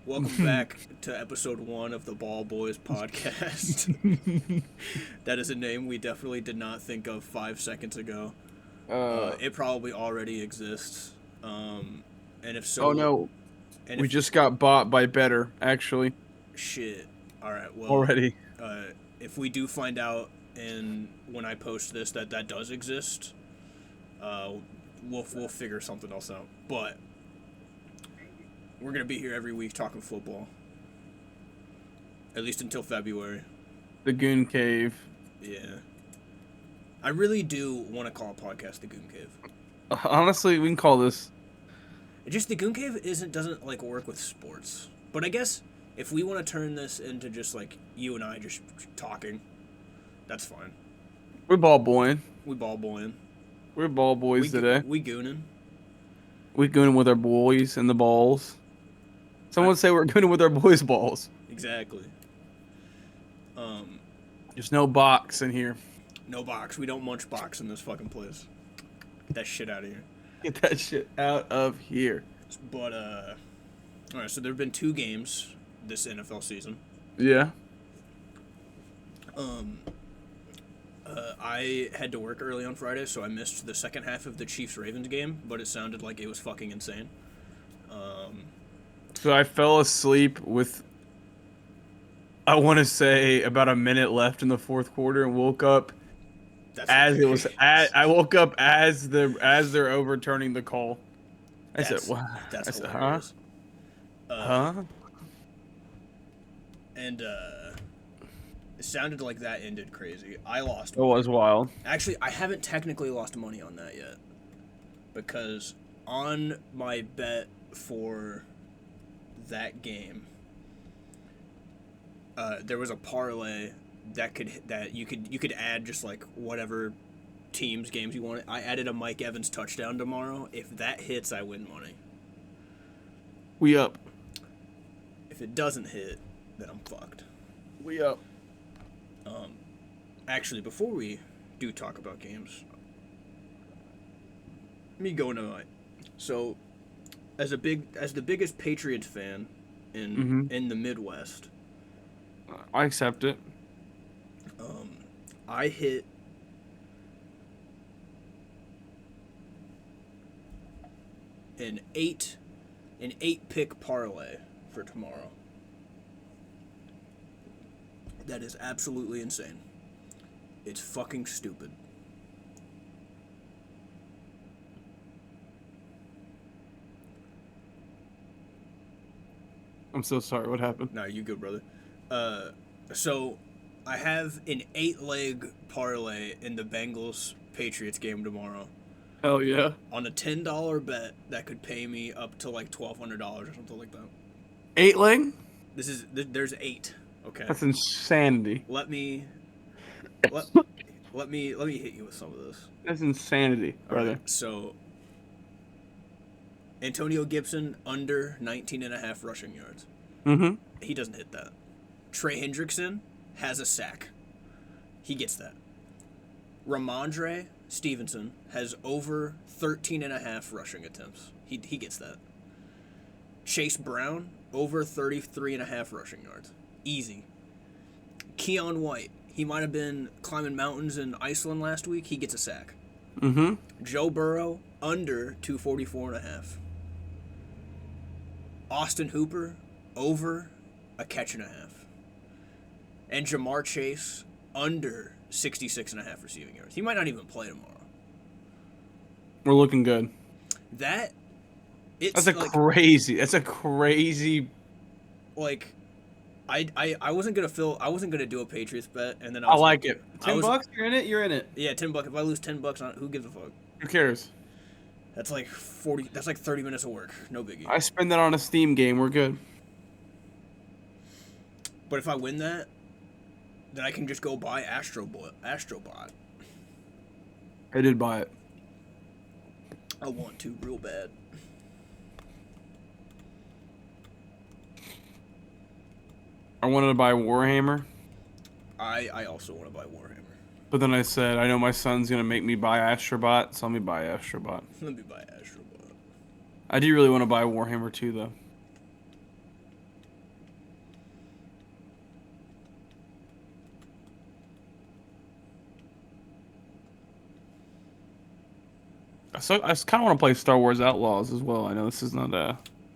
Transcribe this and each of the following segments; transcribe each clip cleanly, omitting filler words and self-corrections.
Welcome back to episode 1 of the Ball Boys podcast. That is a name we definitely did not think of 5 seconds ago. It probably already exists. And if so... Oh no, and we if, just got bought by Better, actually. Shit. Alright, well... Already. If we do find out when I post this that does exist, we'll figure something else out. But... we're going to be here every week talking football. At least until February. The Goon Cave. Yeah. I really do want to call a podcast the Goon Cave. Honestly, we can call this... Just the Goon Cave doesn't like work with sports. But I guess if we want to turn this into just like you and I just talking, that's fine. We're ball boying. We ball boying. We're ball boys today. We gooning. We gooning with our boys and the balls. Someone would say we're gooning with our boys' balls. Exactly. There's no box in here. No box. We don't munch box in this fucking place. Get that shit out of here. Get that shit out of here. But, alright, so there have been 2 games this NFL season. Yeah. I had to work early on Friday, so I missed the second half of the Chiefs-Ravens game, but it sounded like it was fucking insane. So I fell asleep with, I want to say, about a minute left in the fourth quarter and woke up I woke up as they're overturning the call. I said, "What?" That's I said, hilarious. Huh? And it sounded like that ended crazy. I lost It money. was wild. Actually, I haven't technically lost money on that yet. Because on my bet for that game, there was a parlay that you could add just like whatever teams games you wanted. I added a Mike Evans touchdown tomorrow. If that hits, I win money. We up. If it doesn't hit, then I'm fucked. We up. Actually, before we do talk about games, let me go into my... So, as the biggest Patriots fan in the Midwest, I accept it. I hit an 8 pick parlay for tomorrow. That is absolutely insane. It's fucking stupid. I'm so sorry. What happened? No, you good, brother. So I have an 8-leg parlay in the Bengals-Patriots game tomorrow. Hell yeah. On a $10 bet that could pay me up to like $1,200 or something like that. 8 leg? There's 8. Okay. That's insanity. Let me hit you with some of this. That's insanity, brother. Right, so Antonio Gibson under 19.5 rushing yards. Mm-hmm. He doesn't hit that. Trey Hendrickson has a sack. He gets that. Ramondre Stevenson has over 13.5 rushing attempts. He gets that. Chase Brown over 33.5 rushing yards. Easy. Keon White, he might have been climbing mountains in Iceland last week. He gets a sack. Mm-hmm. Joe Burrow under 244.5. Austin Hooper over a catch and a half. And Jamar Chase under 66.5 receiving yards. He might not even play tomorrow. We're looking good. That's crazy. Like, I wasn't gonna do a Patriots bet, and then I like it. $10, you're in it. Yeah, $10. If I lose $10 on it, who gives a fuck? Who cares? That's like 30 minutes of work. No biggie. I spend that on a Steam game. We're good. But if I win that, then I can just go buy Astrobot. I did buy it. I want to real bad. I wanted to buy Warhammer. I also want to buy Warhammer. But then I said, I know my son's going to make me buy Astrobot, so let me buy Astrobot. Let me buy Astrobot. I do really want to buy Warhammer 2, though. So I kind of want to play Star Wars Outlaws as well. I know this is not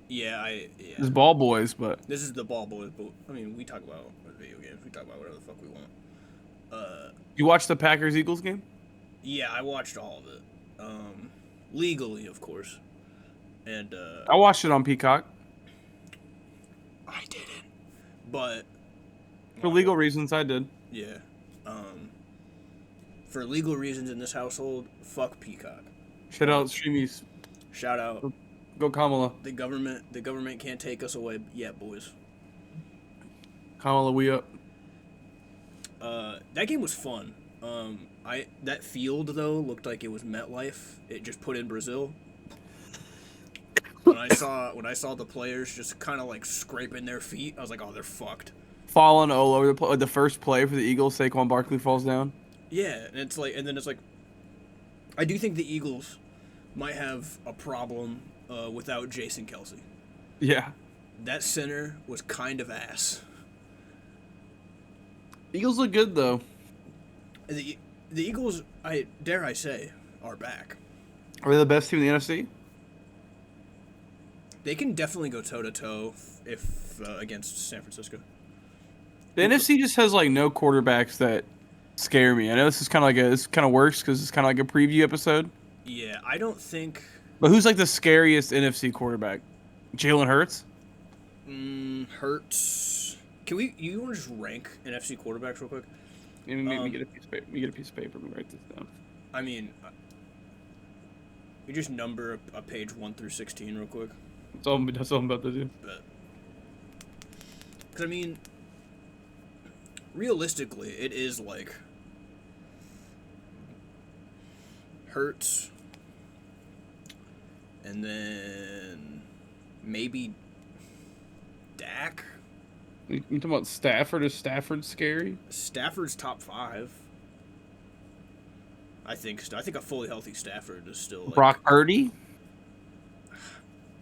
Yeah, this is Ball Boys, but This is the ball boys, but I mean, we talk about video games. We talk about whatever the fuck we want. you watched the Packers Eagles game? Yeah, I watched all of it, legally, of course, and I watched it on Peacock I didn't. But for legal reasons. I did. yeah, for legal reasons in this household, fuck Peacock. Shout out Streamies. Shout out Go Kamala. the government. The government can't take us away yet, boys. Kamala, we up. That game was fun. That field though looked like it was MetLife. It just put in Brazil. When I saw the players just kind of like scraping their feet, I was like, oh, they're fucked. Falling all over the first play for the Eagles. Saquon Barkley falls down. Yeah, and then it's like, I do think the Eagles might have a problem without Jason Kelsey. Yeah. That center was kind of ass. Eagles look good though. The Eagles, I dare say, are back. Are they the best team in the NFC? They can definitely go toe to toe if against San Francisco. The NFC just has like no quarterbacks that scare me. I know this is kind of works because it's kind of like a preview episode. Yeah, I don't think. But who's like the scariest NFC quarterback? Jalen Hurts. Hurts. You want to just rank NFC quarterbacks real quick? Let me get a piece of paper. Let me get a piece of paper. Let me write this down. I mean, you just number a page 1 through 16 real quick. That's all I'm about to do. Because I mean, realistically, it is like Hurts, and then maybe Dak. You talking about Stafford? Is Stafford scary? Stafford's top 5. I think a fully healthy Stafford is still like, Brock Purdy.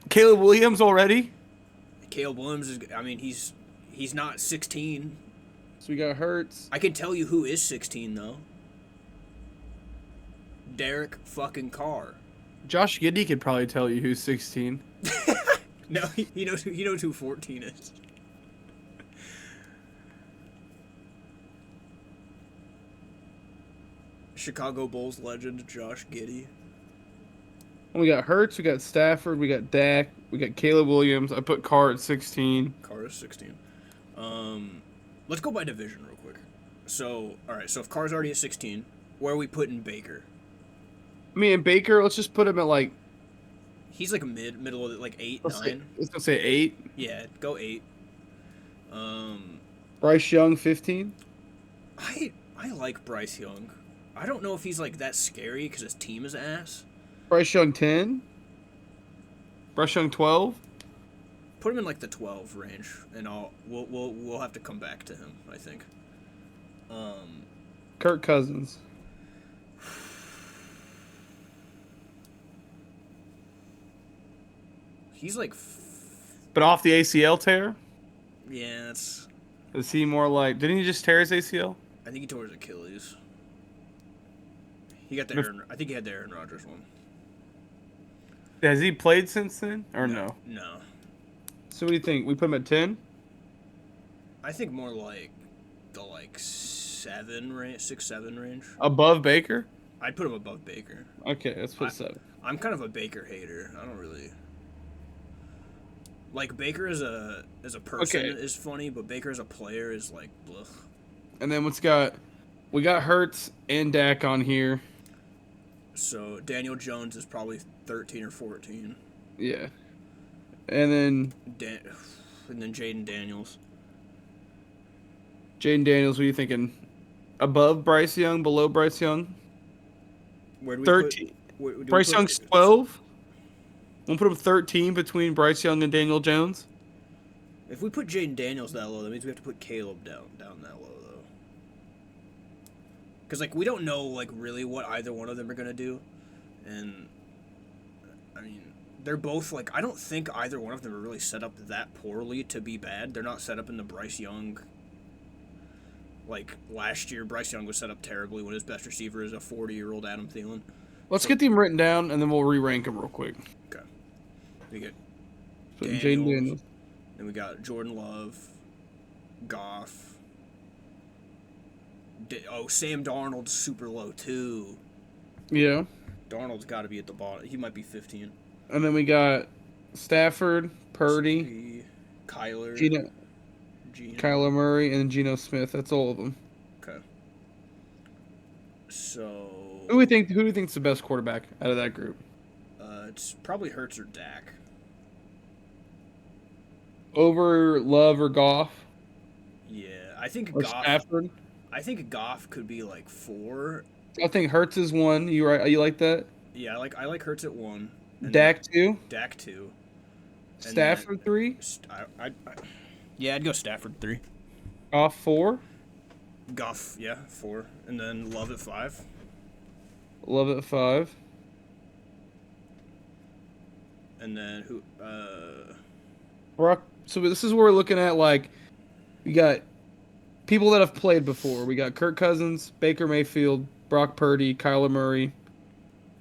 Caleb Williams already. Caleb Williams is. I mean, he's not 16. So we got Hurts. I can tell you who is 16 though. Derek fucking Carr. Josh Giddey could probably tell you who's 16. No, he knows who 14 is. Chicago Bulls legend Josh Giddey. We got Hurts, we got Stafford, we got Dak, we got Caleb Williams. I put Carr at 16. Carr is 16. Let's go by division real quick. So, all right. So if Carr's already at 16, where are we putting Baker? Me and Baker, let's just put him at like. He's like middle of it, like 8, 9. Let's say 8. Yeah, go 8. Bryce Young 15. I like Bryce Young. I don't know if he's like that scary because his team is ass. Bryce Young 10. Bryce Young 12. Put him in like the 12 range, and we'll have to come back to him. I think. Kirk Cousins. He's like. But off the ACL tear? Yeah, that's. Is he more like? Didn't he just tear his ACL? I think he tore his Achilles. He got the I think he had the Aaron Rodgers one. Has he played since then, or no? No. So what do you think? We put him at 10? I think more like the 7 range, 6, 7 range. Above Baker? I'd put him above Baker. Okay, let's put 7. I'm kind of a Baker hater. I don't really like Baker as a person is funny, but Baker as a player is like blech. And then we got Hurts and Dak on here. So Daniel Jones is probably 13 or 14. Yeah. And then Jaden Daniels. Jaden Daniels, what are you thinking? Above Bryce Young, below Bryce Young? Where do we 13. Bryce Young's 12. We'll put him 13 between Bryce Young and Daniel Jones. If we put Jaden Daniels that low, that means we have to put Caleb down that low though. Because we don't know really what either one of them are gonna do, and I mean they're both I don't think either one of them are really set up that poorly to be bad. They're not set up in the Bryce Young. Last year, Bryce Young was set up terribly when his best receiver is a 40-year-old Adam Thielen. Let's So- get them written down, and then we'll re-rank them real quick. Okay. We get Putting Jaden Daniels. Daniels. Then we got Jordan Love, Goff. Sam Darnold's super low too. Yeah. Darnold's got to be at the bottom. He might be 15. And then we got Stafford, Purdy, Kyler, Gino, Kyler Murray, and Geno Smith. That's all of them. Okay. So Who do you think's the best quarterback out of that group? it's probably Hurts or Dak. Over Love or Goff Yeah, I think or Goff. Stafford? I think Goff could be like 4. I think Hurts is 1. You right? You like that? Yeah, I like Hurts at 1. And Dak 2. Dak 2. And Stafford 3. Yeah, I'd go Stafford 3. Goff 4. Goff, yeah, 4. And then Love at 5. Love at 5. And then who? Brock. So this is where we're looking at, like, we got people that have played before. We got Kirk Cousins, Baker Mayfield, Brock Purdy, Kyler Murray,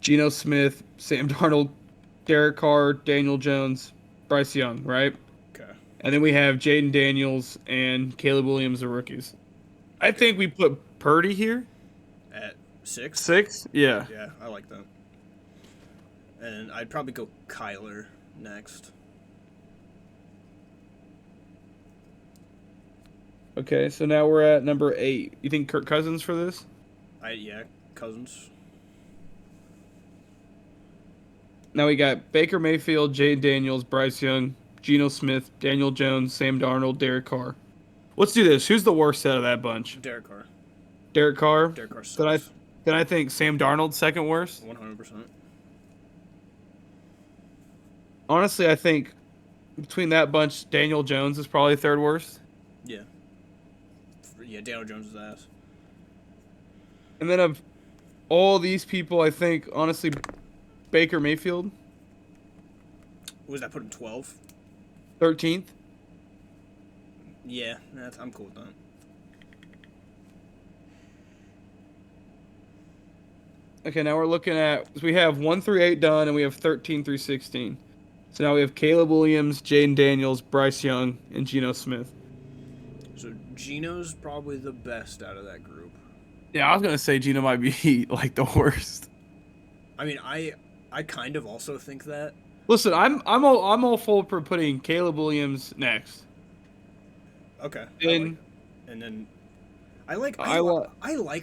Geno Smith, Sam Darnold, Derek Carr, Daniel Jones, Bryce Young, right? Okay. And then we have Jaden Daniels and Caleb Williams, the rookies. I think we put Purdy here. At 6? 6? Yeah. Yeah, I like that. And I'd probably go Kyler next. Okay, so now we're at number 8. You think Kirk Cousins for this? Yeah, Cousins. Now we got Baker Mayfield, Jaden Daniels, Bryce Young, Geno Smith, Daniel Jones, Sam Darnold, Derek Carr. Let's do this. Who's the worst out of that bunch? Derek Carr. Derek Carr? Derek Carr sucks. Then I think Sam Darnold second worst. 100%. Honestly, I think between that bunch, Daniel Jones is probably third worst. Yeah. Yeah, Daniel Jones is ass. And then of all these people, I think, honestly, Baker Mayfield, What was that, put him 12? 13th. Yeah, I'm cool with that. Okay, now we're looking at, we have 1 through 8 done, and we have 13 through 16. So now we have Caleb Williams, Jaden Daniels, Bryce Young, and Geno Smith. So Geno's probably the best out of that group. Yeah, I was gonna say Geno might be like the worst. I mean, I kind of also think that. Listen, I'm all full for putting Caleb Williams next. Okay. And then I like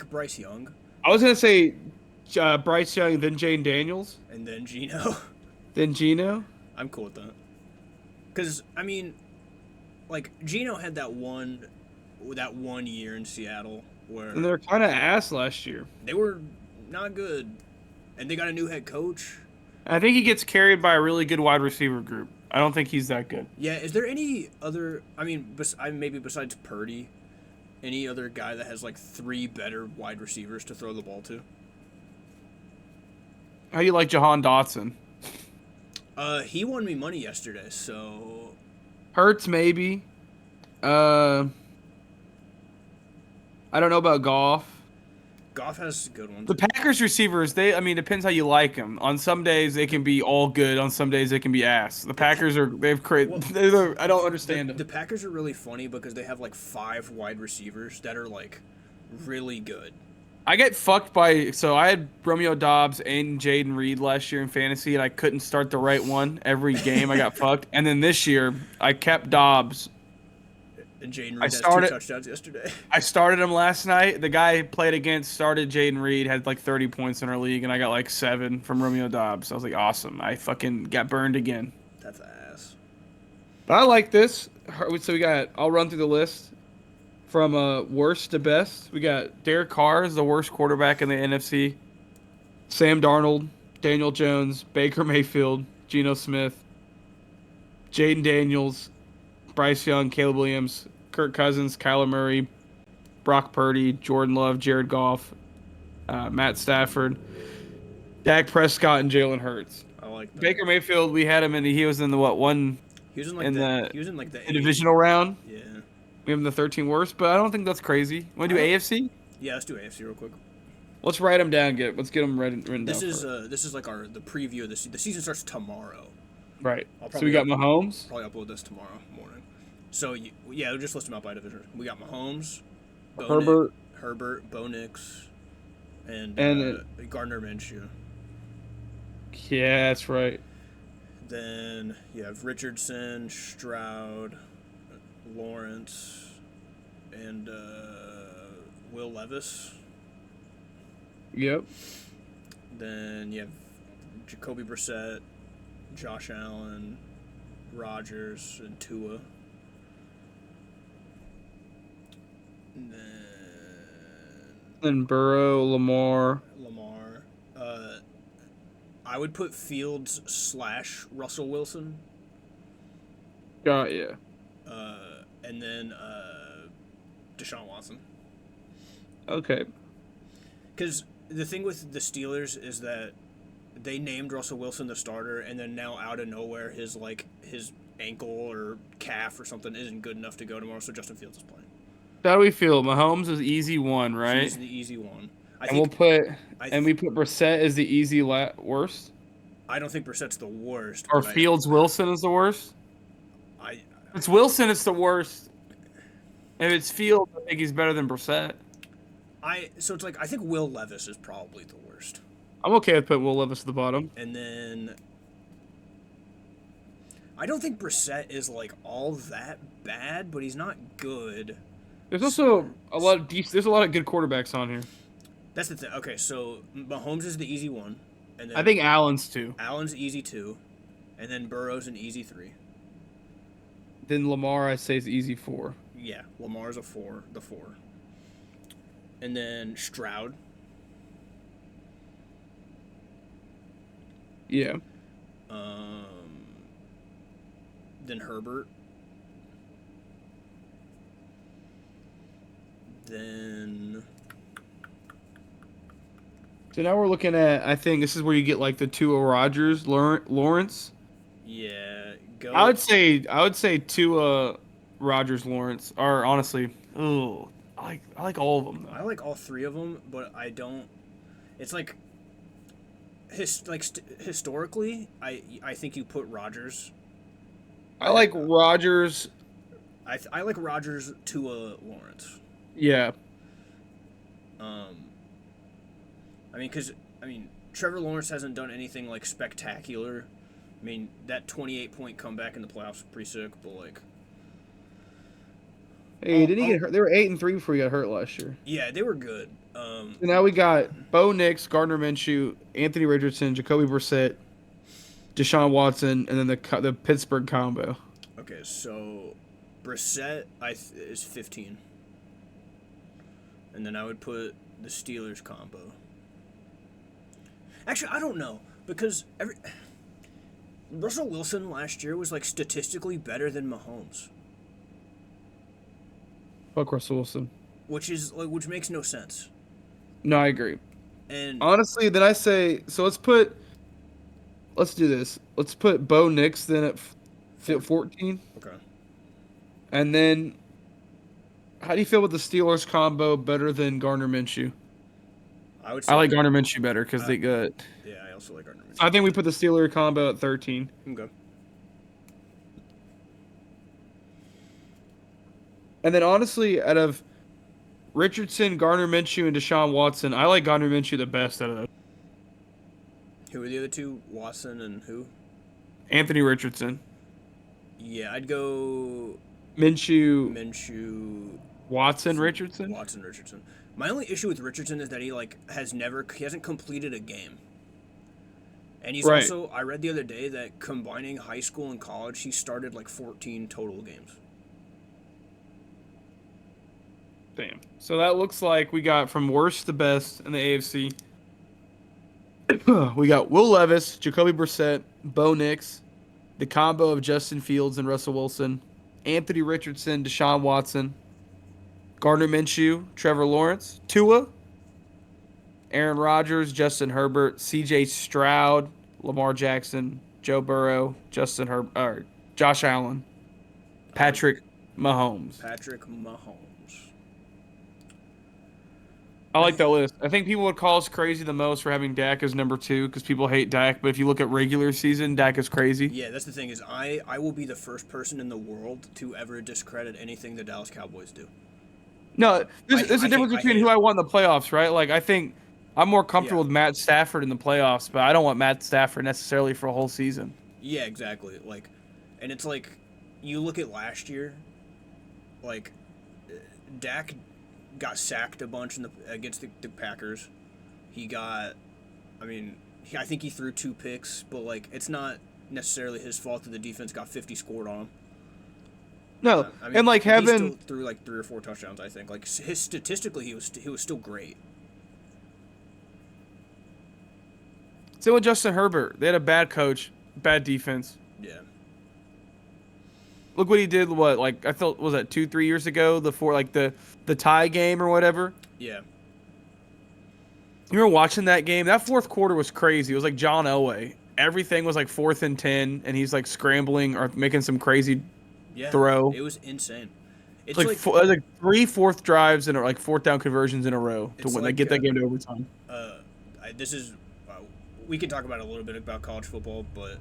Bryce Young. I was gonna say Bryce Young, then Jaden Daniels, And then Geno. then Geno. I'm cool with that. Because, I mean, like, Geno had that one year in Seattle where And they're kind of ass last year. they were not good. And they got a new head coach. I think he gets carried by a really good wide receiver group. I don't think he's that good. Yeah, is there any other, I mean, maybe besides Purdy, any other guy that has, like, 3 better wide receivers to throw the ball to? How do you like Jahan Dotson? He won me money yesterday, so Hurts maybe. I don't know about Goff. Goff has good ones. The Packers receivers, depends how you like them. On some days they can be all good. On some days they can be ass. The Packers I don't understand them. The Packers are really funny because they have like 5 wide receivers that are like really good. I get fucked by, so I had Romeo Doubs and Jaden Reed last year in fantasy, and I couldn't start the right one every game. I got fucked. And then this year, I kept Doubs. And Jaden Reed has 2 touchdowns yesterday. I started him last night. The guy I played against started Jaden Reed, had like 30 points in our league, and I got like 7 from Romeo Doubs. I was like, awesome. I fucking got burned again. That's ass. But I like this. So I'll run through the list. From worst to best, we got Derek Carr is the worst quarterback in the NFC. Sam Darnold, Daniel Jones, Baker Mayfield, Geno Smith, Jaden Daniels, Bryce Young, Caleb Williams, Kirk Cousins, Kyler Murray, Brock Purdy, Jordan Love, Jared Goff, Matt Stafford, Dak Prescott, and Jalen Hurts. I like that. Baker Mayfield, we had him he was in the one? He was in like the divisional round. Yeah. We have him the 13 worst, but I don't think that's crazy. Want to do AFC? Yeah, let's do AFC real quick. Let's write them down. Let's get them written This down. This is like the preview of the season starts tomorrow. Right. I'll So we probably got Mahomes. probably upload this tomorrow morning. So yeah, just list them out by division. We got Mahomes, Herbert, Bo Nix, and Gardner Minshew. Yeah, that's right. Then you have Richardson, Stroud, Lawrence, and Will Levis. Yep. Then you have Jacoby Brissett, Josh Allen, Rodgers, and Tua. And then Burrow, Lamar. I would put Fields / Russell Wilson. Got ya. And then Deshaun Watson. Okay. Because the thing with the Steelers is that they named Russell Wilson the starter, and then now out of nowhere, his ankle or calf or something isn't good enough to go tomorrow, so Justin Fields is playing. How do we feel? Mahomes is easy one, right? He's the easy one. We put Brissett as the easy worst. I don't think Brissett's the worst. Or Fields Wilson is the worst. If it's Wilson, it's the worst. If it's Fields, I think he's better than Brissett. So it's like I think Will Levis is probably the worst. I'm okay with putting Will Levis at the bottom. And then I don't think Brissett is like all that bad, but he's not good. There's also a lot of there's a lot of good quarterbacks on here. That's the thing. Okay, so Mahomes is the easy one, and then I think Allen's 2. Allen's easy 2, and then Burrow's an easy 3. Then Lamar, I say, is easy 4. Yeah, Lamar's the 4. And then Stroud. Yeah. Then Herbert. Then. So now we're looking at. I think this is where you get like the Tua Rodgers, Lawrence. Yeah, go. I would say Tua, Rodgers, Lawrence. Or honestly, I like all of them. Though. I like all 3 of them, but I don't. It's like. Historically, I think you put Rodgers. I like Rodgers. I like Rodgers, Tua, Lawrence. Yeah. Trevor Lawrence hasn't done anything like spectacular. I mean, that 28-point comeback in the playoffs was pretty sick, but like. Hey, didn't he get hurt? They were 8-3 before he got hurt last year. Yeah, they were good. So now we got Bo Nix, Gardner Minshew, Anthony Richardson, Jacoby Brissett, Deshaun Watson, and then the Pittsburgh combo. Okay, so Brissett is 15. And then I would put the Steelers combo. Actually, I don't know, because Russell Wilson last year was like statistically better than Mahomes. Fuck Russell Wilson. Which makes no sense. No, I agree. And honestly, then I say let's do this. Let's put Bo Nix then at 14. Okay. And then, how do you feel with the Steelers combo better than Gardner Minshew? I like Gardner Minshew better because they got. Yeah, I also like Gardner Minshew. I think we put the Steelers combo at 13. Okay. And then honestly, out of Richardson, Gardner Minshew, and Deshaun Watson, I like Gardner Minshew the best out of those. Who are the other 2? Watson and who? Anthony Richardson. Yeah, I'd go Minshew. Watson, Richardson. My only issue with Richardson is that he hasn't completed a game. And he's also, I read the other day that combining high school and college, he started like 14 total games. Damn. So that looks like we got from worst to best in the AFC. We got Will Levis, Jacoby Brissett, Bo Nix, the combo of Justin Fields and Russell Wilson, Anthony Richardson, Deshaun Watson, Gardner Minshew, Trevor Lawrence, Tua, Aaron Rodgers, Justin Herbert, C.J. Stroud, Lamar Jackson, Joe Burrow, Josh Allen, Patrick Mahomes. I I like think, that list. I think people would call us crazy the most for having Dak as number 2 because people hate Dak. But if you look at regular season, Dak is crazy. yeah, that's the thing is I will be the first person in the world to ever discredit anything the Dallas Cowboys do. No, there's a difference I between hate who it. I want in the playoffs, right? Like I think I'm more Yeah. comfortable with Matt Stafford in the playoffs, but I don't want Matt Stafford necessarily for a whole season. Yeah, exactly. And it's like, you look at last year, like, Dak got sacked a bunch against the Packers. He got, I mean, I think he threw 2 picks, but like, it's not necessarily his fault that the defense got 50 scored on him. No, I mean, and like he still having threw like 3 or 4 touchdowns. I think like his statistically he was still great. same with Justin Herbert, they had a bad coach, bad defense. Yeah, Look what he did. What like I felt was that 2 3 years ago, the tie game or whatever. yeah, You were watching that game. That fourth quarter was crazy. It was like John Elway. Everything was like 4th and 10, and he's like scrambling or making some crazy yeah. throw. It was insane. It's It's like like like 3 fourth drives and like fourth down conversions in a row to it's win. They like get that game to overtime. this is we can talk about a little bit about college football, but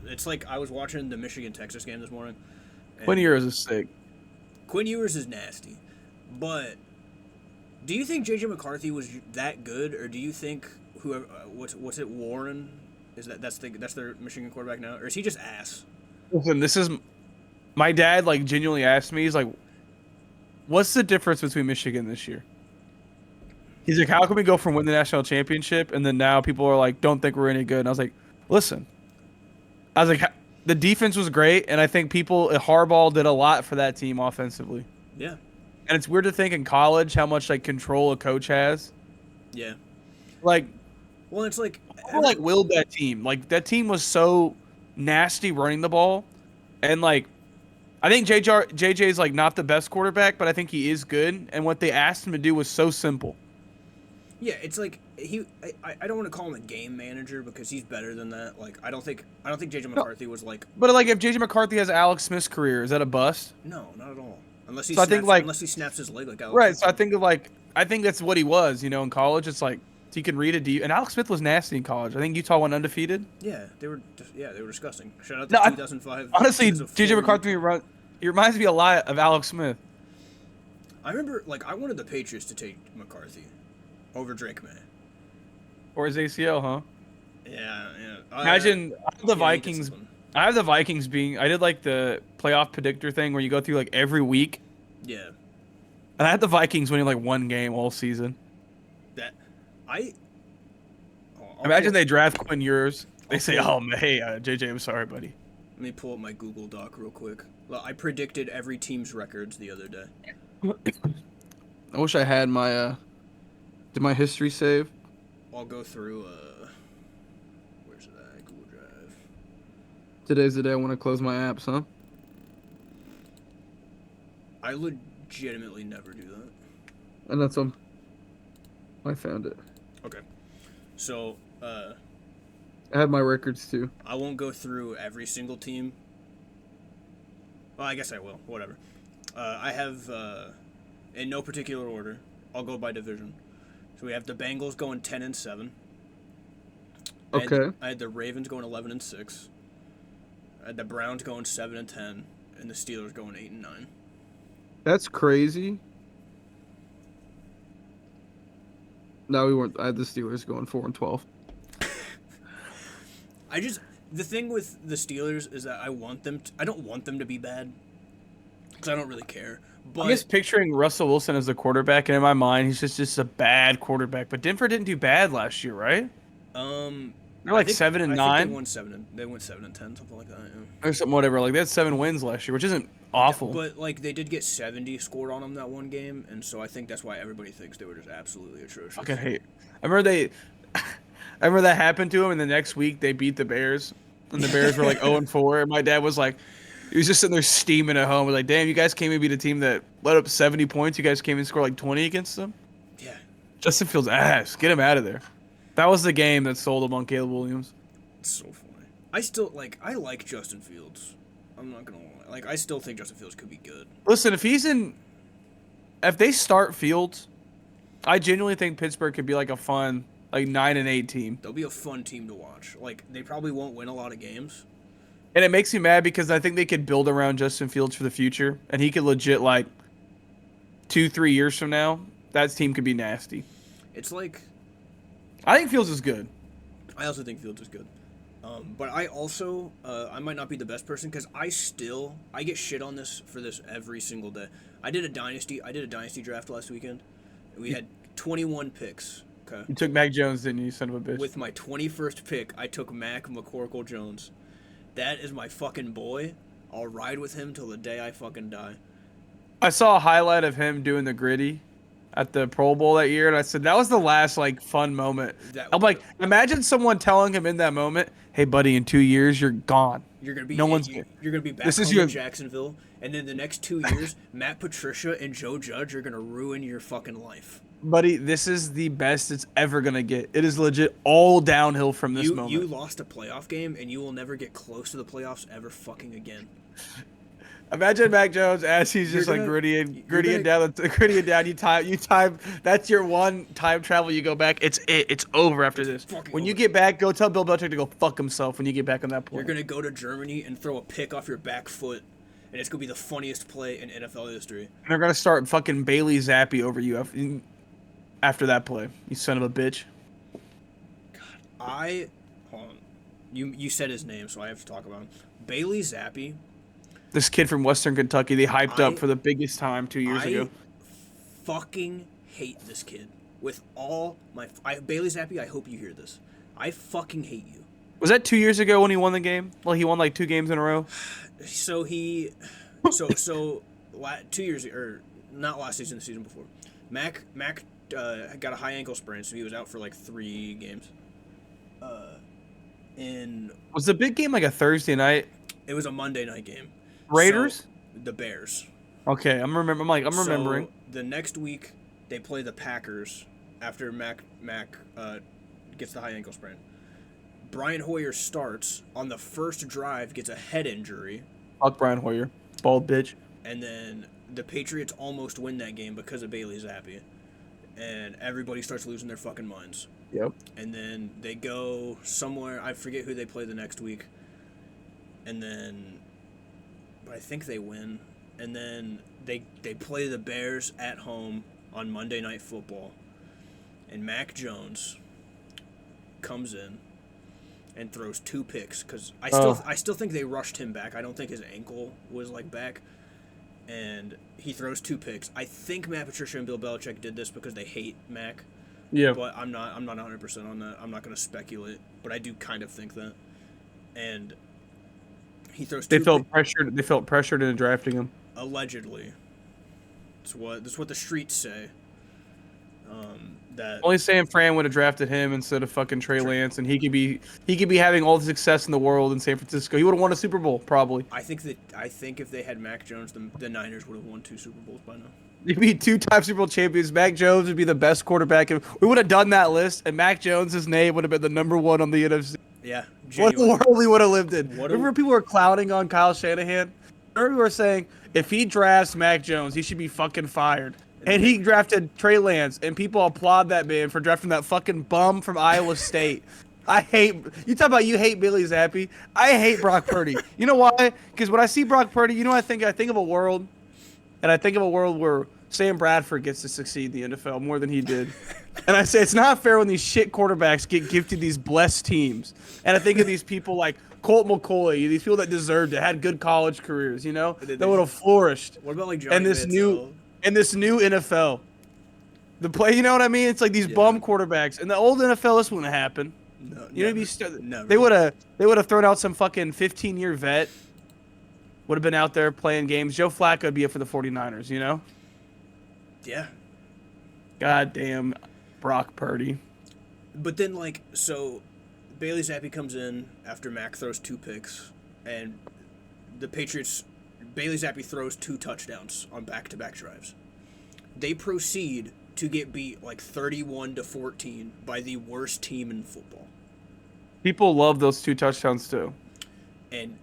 it's like I was watching the Michigan Texas game this morning. Quinn And Ewers is sick. Quinn Ewers is nasty, but do you think JJ McCarthy was that good, or do you think whoever what's it Warren is that's their Michigan quarterback now, or is he just ass? Listen, this is my dad. Like genuinely asked me, he's like, "What's the difference between Michigan this year?" He's like, "How can we go from win the national championship and then now people are like, don't think we're any good?" And I was like, "Listen, I was like, the defense was great, and I think Harbaugh did a lot for that team offensively. Yeah, And it's weird to think in college how much like control a coach has. yeah. Like, Well, it's like who like willed that team? Like that team was so nasty running the ball, and like I think JJ is like not the best quarterback, but I think he is good. And what they asked him to do was so simple. yeah, it's like I don't want to call him a game manager because he's better than that. Like I don't think JJ McCarthy was like But like if JJ McCarthy has Alex Smith's career, is that a bust? no, not at all. So I think like Unless he snaps his leg like Alex right. Smith So I did. think of like I think that's what he was. You know, in college, it's like he can read a deep. And Alex Smith was nasty in college. I think Utah went undefeated. Yeah, they were disgusting. Shout out to No, 2005. honestly, He was a JJ 4 McCarthy he reminds me a lot of Alex Smith. I remember like I wanted the Patriots to take McCarthy over Drake May. Or his ACL, huh? Yeah, yeah. Imagine I have the yeah, he did Vikings. something. I have the Vikings being. I did like the playoff predictor thing where you go through like every week, Yeah, and I had the Vikings winning like one game all season. that I. Imagine they draft Quinn Ewers. They I'll say, pull- "Oh, man, hey, JJ, I'm sorry, buddy." Let me pull up my Google Doc real quick. Well, I predicted every team's records the other day. I wish I had my did my history save? I'll go through. Where's it at? Google Drive. Today's the day I want to close my apps, huh? I legitimately never do that. And that's I found it. Okay, so I have my records too. I won't go through every single team. Well, I guess I will. Whatever. I have in no particular order. I'll go by division. So we have the Bengals going 10-7. Okay. I had the Ravens going 11-6. I had the Browns going 7-10, and the Steelers going 8-9. That's crazy. No, we weren't. I had the Steelers going 4-12. The thing with the Steelers is that I don't want them to be bad, because I don't really care. But I'm just picturing Russell Wilson as the quarterback, and in my mind, he's just a bad quarterback. But Denver didn't do bad last year, right? They're like 7-9. I think they went 7-10, something like that. Yeah. Or something, whatever. Like they had 7 wins last year, which isn't awful. But like they did get 70 scored on them that one game, and so I think that's why everybody thinks they were just absolutely atrocious. Fucking hate. I remember that happened to him, and the next week they beat the Bears, and the Bears were like 0-4. And my dad was like, he was just sitting there steaming at home. He was like, damn, you guys came and beat a team that let up 70 points. You guys came and scored like 20 against them. Yeah, Justin Fields ass. Get him out of there. That was the game that sold him on Caleb Williams. it's so funny. I like Justin Fields. I'm not gonna lie. Like I still think Justin Fields could be good. Listen, if they start Fields, I genuinely think Pittsburgh could be like a fun, like 9-8 team. They'll be a fun team to watch. Like, they probably won't win a lot of games. And it makes me mad because I think they could build around Justin Fields for the future, and he could legit like 2-3 years from now, that team could be nasty. It's like, I think Fields is good. I also think Fields is good. But I also, I might not be the best person because I get shit on this for this every single day. I did a dynasty draft last weekend. We had 21 picks. Okay. You took Mac Jones, didn't you, son of a bitch? With my 21st pick, I took Mac McCorkle Jones. That is my fucking boy. I'll ride with him till the day I fucking die. I saw a highlight of him doing the gritty at the Pro Bowl that year, and I said that was the last like fun moment. I'm like, imagine someone telling him in that moment, "Hey, buddy, in 2 years you're gone. You're gonna be you're gonna be back this home is your in Jacksonville, and then the next 2 years, Matt Patricia and Joe Judge are gonna ruin your fucking life." Buddy, this is the best it's ever gonna get. It is legit all downhill from this moment. You lost a playoff game, and you will never get close to the playoffs ever fucking again. Imagine Mac Jones as he's just like gritty and down. You time. That's your one time travel. You go back. It's over after this. When you get back, go tell Bill Belichick to go fuck himself. When you get back on that point, you're gonna go to Germany and throw a pick off your back foot, and it's gonna be the funniest play in NFL history. And they're gonna start fucking Bailey Zappi over you after that play. You son of a bitch. God, hold on. You said his name, so I have to talk about him. Bailey Zappi. This kid from Western Kentucky, they hyped up for the biggest time 2 years ago. Fucking hate this kid with all my. Bailey Zappi, I hope you hear this. I fucking hate you. Was that 2 years ago when he won the game? Well, he won like 2 games in a row. So 2 years or not last season, the season before. Mac got a high ankle sprain, so he was out for like 3 games. Was the big game like a Thursday night? It was a Monday night game. Raiders? So, the Bears. Okay, I'm remembering. So, the next week they play the Packers after Mac gets the high ankle sprain. Brian Hoyer starts on the first drive, gets a head injury. Fuck Brian Hoyer, bald bitch. And then the Patriots almost win that game because of Bailey Zappi, and everybody starts losing their fucking minds. Yep. And then they go somewhere. I forget who they play the next week. And then, but I think they win. And then they play the Bears at home on Monday Night Football. And Mac Jones comes in and throws 2 picks because I still think they rushed him back. I don't think his ankle was like back. And he throws 2 picks. I think Matt Patricia and Bill Belichick did this because they hate Mac. Yeah. But I'm not 100% on that. I'm not going to speculate, but I do kind of think that. And he throws 2 They felt pressured into drafting him. Allegedly. That's what the streets say. That only San Fran would have drafted him instead of fucking Trey Lance, and he could be having all the success in the world in San Francisco. He would have won a Super Bowl probably. I think if they had Mac Jones, the Niners would have won 2 Super Bowls by now. He'd be 2-time Super Bowl champions. Mac Jones would be the best quarterback. We would have done that list, and Mac Jones' name would have been the number 1 on the NFC. Yeah. Genuinely. What a world we would have lived in. Remember people were clowning on Kyle Shanahan? Remember we were saying, if he drafts Mac Jones, he should be fucking fired. And he drafted Trey Lance, and people applaud that man for drafting that fucking bum from Iowa State. You talk about you hate Bailey Zappi. I hate Brock Purdy. You know why? Because when I see Brock Purdy, you know what I think? I think of a world, and I think of a world where Sam Bradford gets to succeed in the NFL more than he did. And I say it's not fair when these shit quarterbacks get gifted these blessed teams. And I think of these people like Colt McCoy, these people that deserved it, had good college careers, you know, that would have flourished. What about like Johnny And this new NFL, the play, you know what I mean? It's like these bum quarterbacks. In the old NFL, this wouldn't happen. No, never. They would have thrown out some fucking 15-year vet. Would have been out there playing games. Joe Flacco would be it for the 49ers, you know? Yeah. Goddamn Brock Purdy. But then, so Bailey Zappi comes in after Mac throws 2 picks, and the Patriots, Bailey Zappi throws 2 touchdowns on back-to-back drives. They proceed to get beat 31-14 by the worst team in football. People love those 2 touchdowns too. And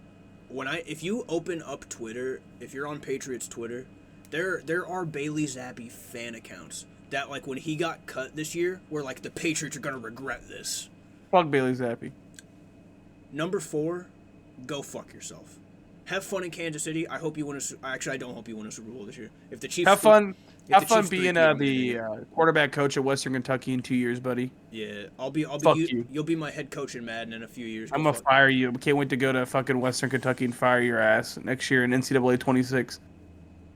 if you open up Twitter, if you're on Patriots Twitter, there are Bailey Zappi fan accounts that like when he got cut this year, we're like the Patriots are gonna regret this. Fuck Bailey Zappi. Number 4, go fuck yourself. Have fun in Kansas City. I hope you win actually, I don't hope you win a Super Bowl this year. If the Chiefs Have fun. Have fun Chiefs being the quarterback coach at Western Kentucky in 2 years, buddy. Yeah, I'll be Fuck you. You'll be my head coach in Madden in a few years. I'm gonna fire you. I can't wait to go to fucking Western Kentucky and fire your ass next year in NCAA 26.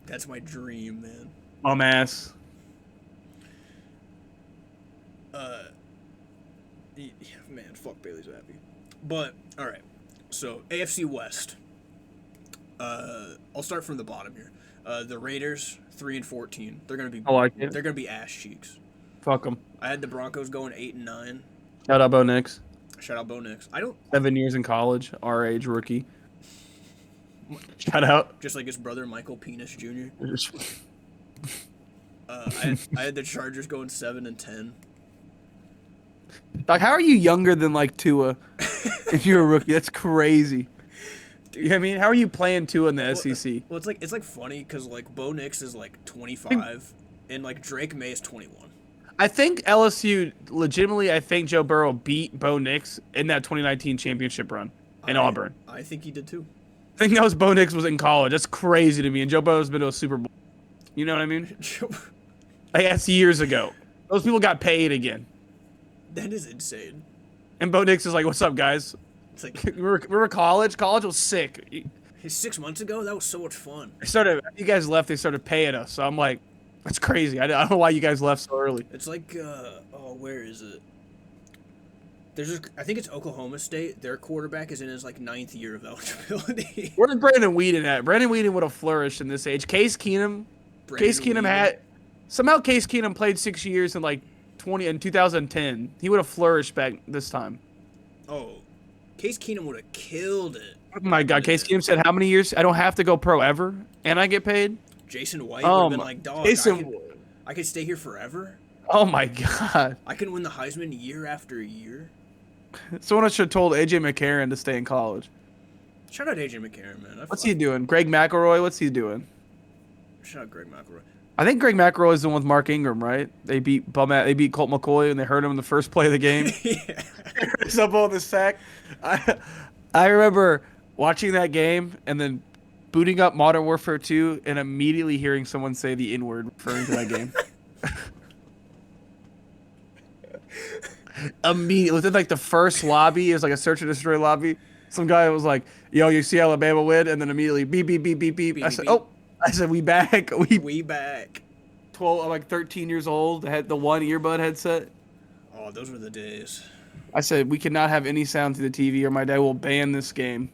That's my dream, man. Bum ass. Yeah, man, fuck Bailey Zappi. But all right, so AFC West. I'll start from the bottom here. The Raiders 3-14. They're gonna be. I like it. They're gonna be ass cheeks. Fuck them. I had the Broncos going 8-9. Shout out Bo Nix. Shout out Bo Nix. I don't 7 years in college, our age rookie. Shout out. just like his brother Michael Penis Jr. I had the Chargers going 7-10. Like, how are you younger than like Tua? If you're a rookie, that's crazy. You know what I mean? How are you playing Tua in the SEC? Well, it's like funny because like Bo Nix is like 25 and like Drake May is 21. I think LSU legitimately. I think Joe Burrow beat Bo Nix in that 2019 championship run in Auburn. I think he did too. I think that was Bo Nix was in college. That's crazy to me. And Joe Burrow's been to a Super Bowl. You know what I mean? Like, that's years ago. Those people got paid again. That is insane. And Bo Nix is like, "What's up, guys? It's like Remember college? College was sick. 6 months ago. That was so much fun. You guys left. They started paying us. So I'm like, that's crazy. I don't know why you guys left so early. It's like, where is it? I think it's Oklahoma State. Their quarterback is in his like 9th year of eligibility. Where's Brandon Weeden at? Brandon Weeden would have flourished in this age. Case Keenum somehow Case Keenum played 6 years in like 2010. He would have flourished back this time. Oh, Case Keenum would have killed it. Oh my God, Case Keenum said, "How many years? I don't have to go pro ever, and I get paid." Jason White would have been like, "Dog, I could stay here forever. Oh my God, I can win the Heisman year after year." someone should have told AJ McCarron to stay in college. Shout out AJ McCarron, man. What's he doing? Greg McElroy, what's he doing? Shout out Greg McElroy. I think Greg McElroy is the one with Mark Ingram, right? They beat Colt McCoy and they hurt him in the first play of the game. Yeah. He's up on the sack. I remember watching that game and then booting up Modern Warfare 2 and immediately hearing someone say the N-word referring to that game. Immediately, within like the first lobby, it was like a search and destroy lobby. Some guy was like, "Yo, you see Alabama win?" And then immediately beep beep beep beep beep. I said, beep. "Oh." I said, "We back." We back. 12, like 13 years old, had the one earbud headset. Oh, those were the days. I said, "We cannot have any sound through the TV or my dad will ban this game."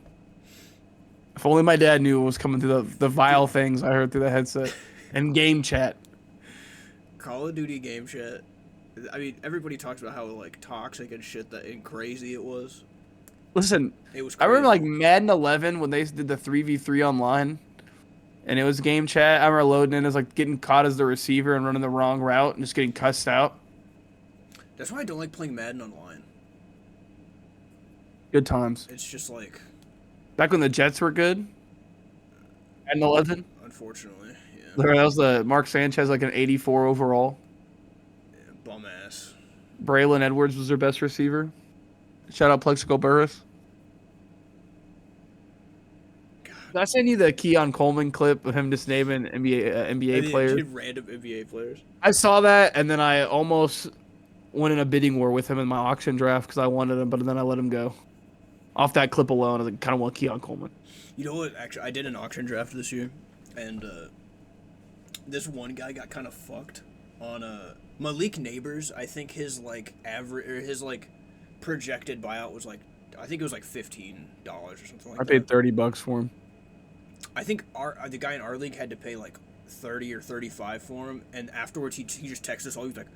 If only my dad knew what was coming through the vile things I heard through the headset. And game chat. Call of Duty game chat. I mean, everybody talks about how like toxic and shit and crazy it was. Listen, It was I remember crazy. like Madden 11 when they did the 3v3 online. And it was game chat. I remember loading in as like getting caught as the receiver and running the wrong route and just getting cussed out. That's why I don't like playing Madden online. Good times. It's just like, Back when the Jets were good. Madden 11. unfortunately, yeah, That was the Mark Sanchez, like an 84 overall. bum ass. Braylon Edwards was their best receiver. Shout out Plexico Burris. Did I send you the Keon Coleman clip of him just naming NBA players? Random NBA players. I saw that, and then I almost went in a bidding war with him in my auction draft because I wanted him, but then I let him go. Off that clip alone, I kind of want Keon Coleman. You know what? Actually, I did an auction draft this year, and this one guy got kind of fucked on Malik Neighbors. I think his like average or his like projected buyout was like, I think it was like $15 or something like that. I paid $30 for him. I think the guy in our league had to pay like 30 or 35 for him, and afterwards he just texted us all. He was like,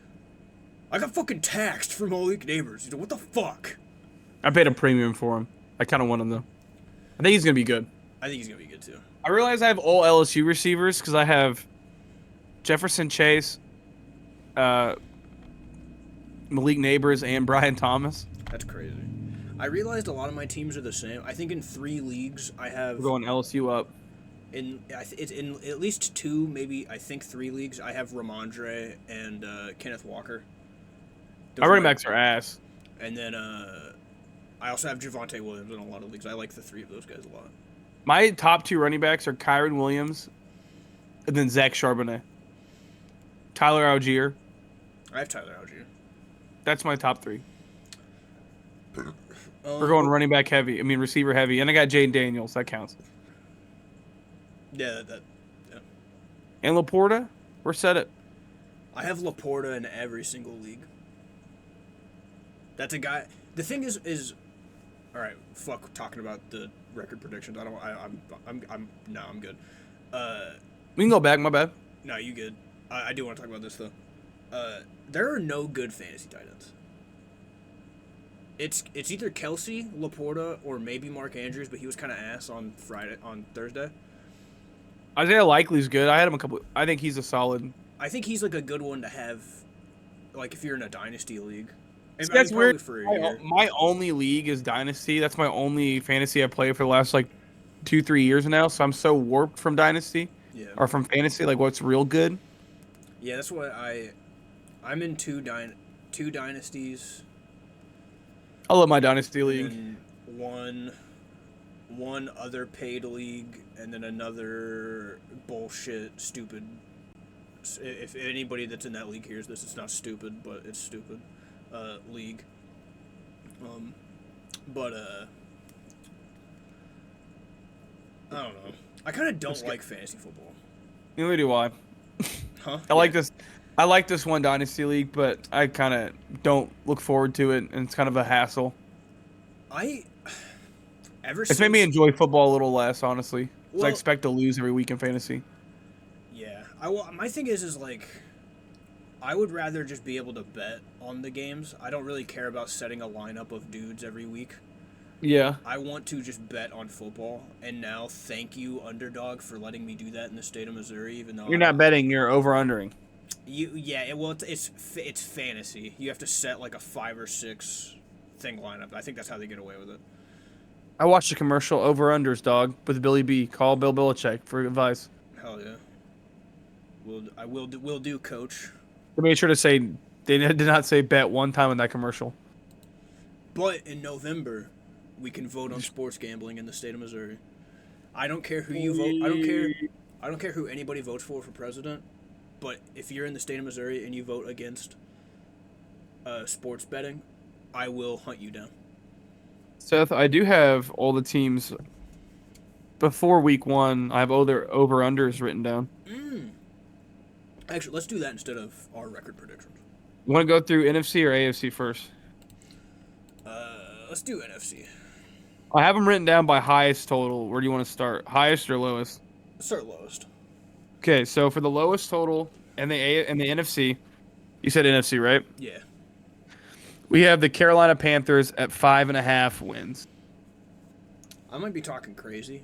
"I got fucking taxed for Malik Neighbors." He's like, "What the fuck?" I paid a premium for him. I kind of want him though. I think he's gonna be good. I think he's gonna be good too. I realize I have all LSU receivers because I have Jefferson Chase, Malik Neighbors, and Brian Thomas. That's crazy. I realized a lot of my teams are the same. I think in 3 leagues I have. We're going LSU up. It's in at least two, maybe I think three leagues. I have Ramondre and Kenneth Walker. My running backs are ass. And then I also have Javonte Williams in a lot of leagues. I like the three of those guys a lot. My top two running backs are Kyron Williams and then Zach Charbonnet. Tyler Algier. I have Tyler Algier. That's my top three. We're going running back heavy. I mean, receiver heavy. And I got Jaden Daniels. That counts. Yeah. And Laporta? We're set it. I have Laporta in every single league. That's a guy. The thing is, all right. Fuck talking about the record predictions. I'm good. We can go back. My bad. No, you good. I do want to talk about this though. There are no good fantasy tight ends. It's either Kelsey, Laporta, or maybe Mark Andrews, but he was kind of ass on Thursday. Isaiah Likely's good. I had him a couple. I think he's a solid. I think he's like a good one to have, like if you're in a dynasty league. And that's weird. My only league is dynasty. That's my only fantasy I play for the last like 2-3 years now. So I'm so warped from dynasty, or from fantasy. Like what's real good. Yeah, that's what I'm in two dynasties. I love my dynasty league. And one other paid league, and then another bullshit, stupid. If anybody that's in that league hears this, it's not stupid, but it's stupid. League. But I don't know. I kind of don't like fantasy football. Neither do I. Huh? I like this. I like this one dynasty league, but I kind of don't look forward to it, and it's kind of a hassle. It's made me enjoy football a little less, honestly. Because I expect to lose every week in fantasy. Yeah. My thing is like, I would rather just be able to bet on the games. I don't really care about setting a lineup of dudes every week. Yeah. I want to just bet on football, and now thank you, Underdog, for letting me do that in the state of Missouri. Even though you're not betting, you're over-undering. It's fantasy. You have to set like a 5 or 6 thing lineup. I think that's how they get away with it. I watched a commercial over-unders, dog, with Billy B. Call Bill Belichick for advice. Hell yeah. Will do, coach. They made sure to say they did not say bet one time in that commercial. But in November, we can vote on sports gambling in the state of Missouri. I don't care who you vote. I don't care who anybody votes for president. But if you're in the state of Missouri and you vote against sports betting, I will hunt you down. Seth, I do have all the teams before week 1. I have all their over-unders written down. Actually, let's do that instead of our record predictions. You want to go through NFC or AFC first? Let's do NFC. I have them written down by highest total. Where do you want to start? Highest or lowest? Start lowest. Okay, so for the lowest total and the NFC, you said NFC, right? Yeah. We have the Carolina Panthers at 5.5 wins. I might be talking crazy.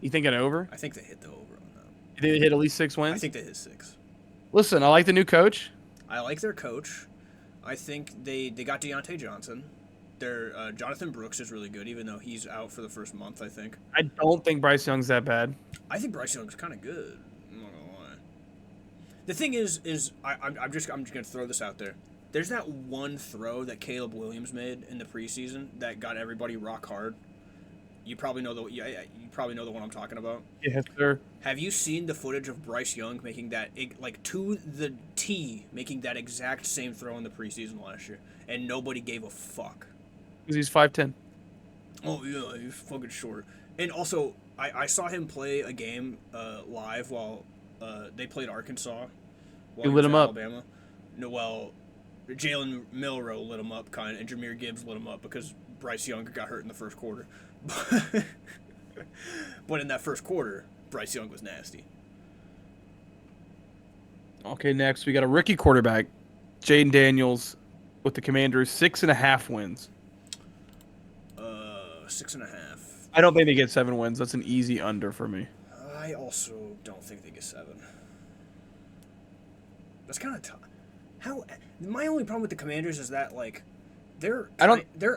You think it over? I think they hit the over on that. You think they hit at least 6 wins? I think they hit 6. Listen, I like the new coach. I like their coach. I think they got Deontay Johnson. Their Jonathan Brooks is really good, even though he's out for the first month, I think. I don't think Bryce Young's that bad. I think Bryce Young's kind of good. I'm not gonna lie. The thing is I'm just gonna throw this out there. There's that one throw that Caleb Williams made in the preseason that got everybody rock hard. You probably know the one I'm talking about. Yes, sir. Have you seen the footage of Bryce Young making that, like, to the T, making that exact same throw in the preseason last year, and nobody gave a fuck? Because he's 5'10". Oh yeah, he's fucking short. And also, I saw him play a game live while they played Arkansas. He lit him up. Alabama. No, well, Jalen Milroe lit him up, kind of, and Jahmyr Gibbs lit him up because Bryce Young got hurt in the first quarter. But in that first quarter, Bryce Young was nasty. Okay, next we got a rookie quarterback, Jaden Daniels, with the Commanders, 6.5 wins. 6.5. I don't think they get 7 wins. That's an easy under for me. I also don't think they get 7. That's kind of tough. My only problem with the Commanders is that, like, they're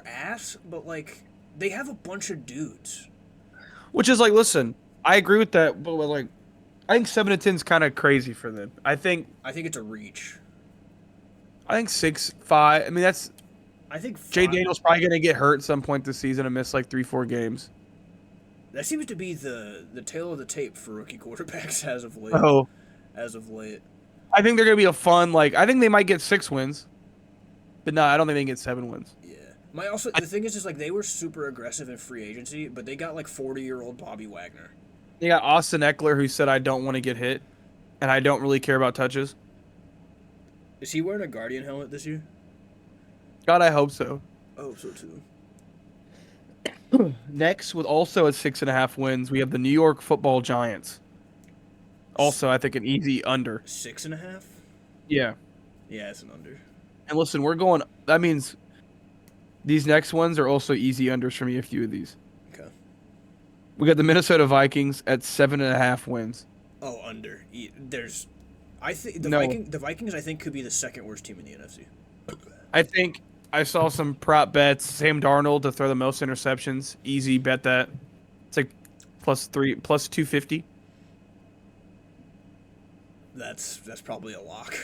ass, but, like, they have a bunch of dudes. Which is like, listen, I agree with that, but like, I think 7-10 is kind of crazy for them. I think it's a reach. I think 6-5. I mean, that's I think Jay five. Daniels probably gonna get hurt at some point this season and miss like 3-4 games. That seems to be the tail of the tape for rookie quarterbacks as of late. Oh, As of late. I think they're gonna be a fun. Like, I think they might get 6 wins, but no, I don't think they can get 7 wins. Yeah. My also the thing is like they were super aggressive in free agency, but they got like 40-year-old Bobby Wagner. They got Austin Eckler, who said, "I don't want to get hit, and I don't really care about touches." Is he wearing a Guardian helmet this year? God, I hope so. Oh, so too. Next, with also at 6.5 wins, we have the New York Football Giants. Also, I think an easy under. 6.5. Yeah. Yeah, it's an under. And listen, we're going. That means these next ones are also easy unders for me. A few of these. Okay. We got the Minnesota Vikings at 7.5 wins. Oh, under. There's, I think the No. Vikings I think could be the second worst team in the NFC. I think I saw some prop bets. Sam Darnold to throw the most interceptions. Easy bet that. It's like plus 250. That's probably a lock.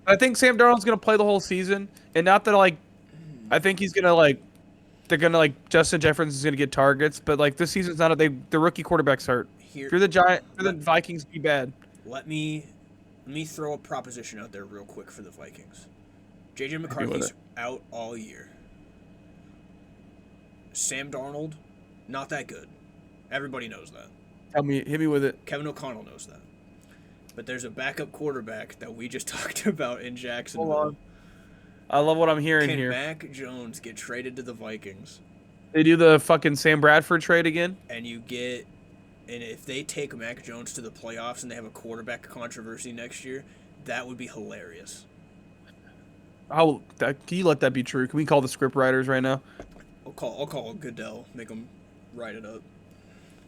I think Sam Darnold's gonna play the whole season, and not that like, I think he's gonna like, they're gonna like Justin Jefferson is gonna get targets, but like this season's not the rookie quarterback's hurt. Here, If you're the Vikings, be bad. let me throw a proposition out there real quick for the Vikings. JJ with McCarthy's it. out all year. Sam Darnold, not that good. Everybody knows that. Hit me with it. Kevin O'Connell knows that. But there's a backup quarterback that we just talked about in Jacksonville. Hold on. I love what I'm hearing Can here. Mac Jones get traded to the Vikings? They do the fucking Sam Bradford trade again. And if they take Mac Jones to the playoffs and they have a quarterback controversy next year, that would be hilarious. Can you let that be true? Can we call the script writers right now? I'll call Goodell, make him write it up.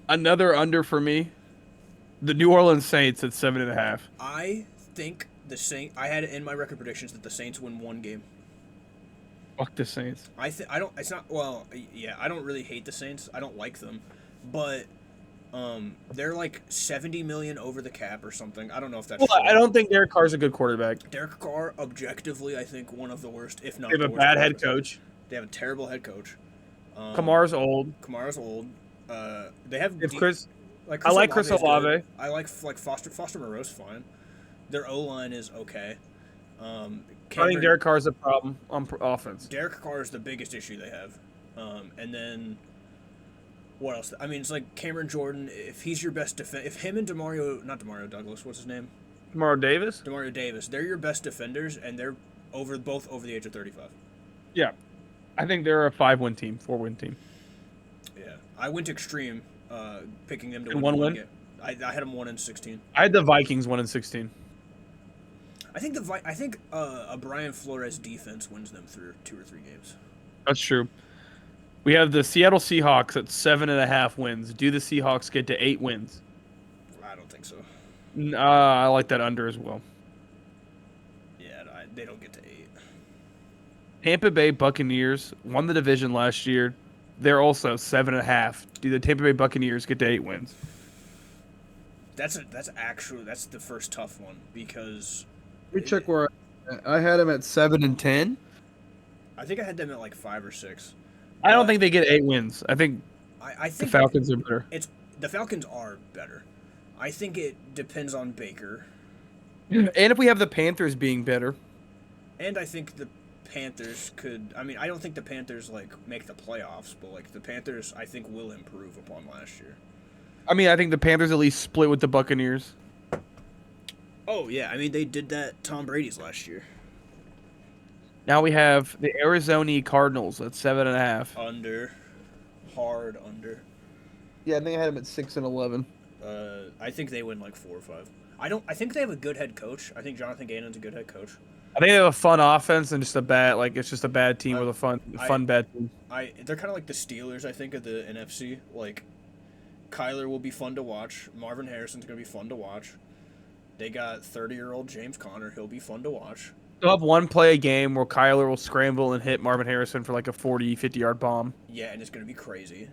Another under for me. The New Orleans Saints at 7.5. I think I had it in my record predictions that the Saints win one game. Fuck the Saints. I don't. It's not. Well, yeah. I don't really hate the Saints. I don't like them, but they're like 70 million over the cap or something. I don't know if that's. Well, true. I don't think Derek Carr's a good quarterback. Derek Carr, objectively, I think one of the worst, if not. They have the a worst bad head quarterback. coach. They have a terrible head coach. Kamara's old. Kamara's old. They have. If Chris, Like I like Chris Olave's Olave. good. I like Foster Moreau's fine. Their O line is okay. I think Derek Carr's a problem on offense. Derek Carr is the biggest issue they have. And then what else? I mean, it's like Cameron Jordan. If he's your best if him and not Demario Douglas, what's his name? Demario Davis. Demario Davis. They're your best defenders, and they're both over the age of 35. Yeah, I think they're a 5-win team, 4-win team. Yeah, I went extreme, picking them to And win one one win? game. I had them 1-16. I had the Vikings 1-16. I think a Brian Flores defense wins them through 2 or 3 games. That's true. We have the Seattle Seahawks at 7.5 wins. Do the Seahawks get to 8 wins? I don't think so. I like that under as well. Yeah, they don't get to 8. Tampa Bay Buccaneers won the division last year. They're also 7.5. Do the Tampa Bay Buccaneers get to 8 wins? That's the first tough one because Let me check where I had them at 7-10. I think I had them at like 5 or 6. I don't think they get 8 wins. I think I the think Falcons are better. the Falcons are better. I think it depends on Baker, And if we have the Panthers being better. and I think the Panthers could. I mean, I don't think the Panthers like make the playoffs, but like the Panthers, I think will improve upon last year. I mean, I think the Panthers at least split with the Buccaneers. Oh yeah, I mean they did that Tom Brady's last year. Now we have the Arizona Cardinals at 7.5. Under, hard under. Yeah, I think I had them at 6-11. I think they win like 4 or 5. I think they have a good head coach. I think Jonathan Gannon's a good head coach. I think they have a fun offense and just a bad, like it's just a bad team with a fun bad team. They're kind of like the Steelers, I think, of the NFC. Like, Kyler will be fun to watch. Marvin Harrison's gonna be fun to watch. They got 30-year-old James Conner. He'll be fun to watch. They'll have one play a game where Kyler will scramble and hit Marvin Harrison for like a 40, 50-yard bomb. Yeah, and it's gonna be crazy.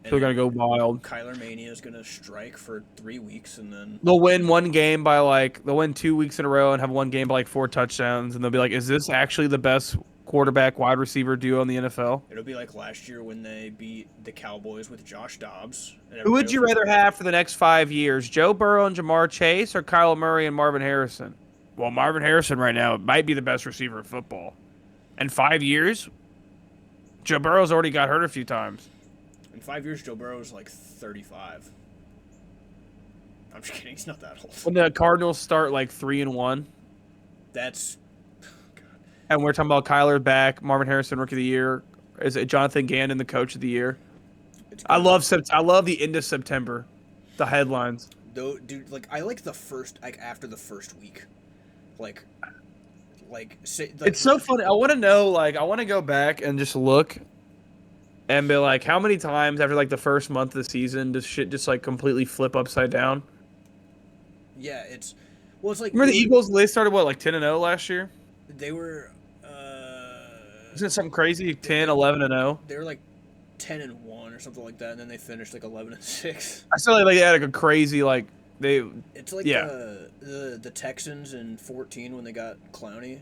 And So they're then gonna go wild. Kyler Mania is gonna strike for 3 weeks, and then They'll win one game by they'll win 2 weeks in a row and have one game by 4 touchdowns, and they'll be like, "Is this actually the best quarterback wide receiver duo in the NFL?" it'll be like last year when they beat the Cowboys with Josh Dobbs. And Who would everybody you was rather have for the next 5 years, Joe Burrow and Jamar Chase, or Kyler Murray and Marvin Harrison? Well, Marvin Harrison right now might be the best receiver in football. In 5 years, Joe Burrow's already got hurt a few times. In 5 years, Joe Burrow is like 35. I'm just kidding. He's not that old. When the Cardinals start 3-1, That's and we're talking about Kyler back, Marvin Harrison Rookie of the Year, is it Jonathan Gannon the Coach of the Year? it's. I love the end of September, the headlines. Though, dude. I like the first after the first week, say It's so funny. I want to know, I want to go back and just look and be like, how many times after the first month of the season does shit just completely flip upside down? Yeah, it's. Well, it's like. Remember the Eagles? They started 10-0 last year. They were. Isn't it something crazy? 10, 11-0. They were 10-1 or something like that, and then they finished 11-6. I feel like they had a crazy they. It's like Yeah. The Texans in 14 when they got Clowney.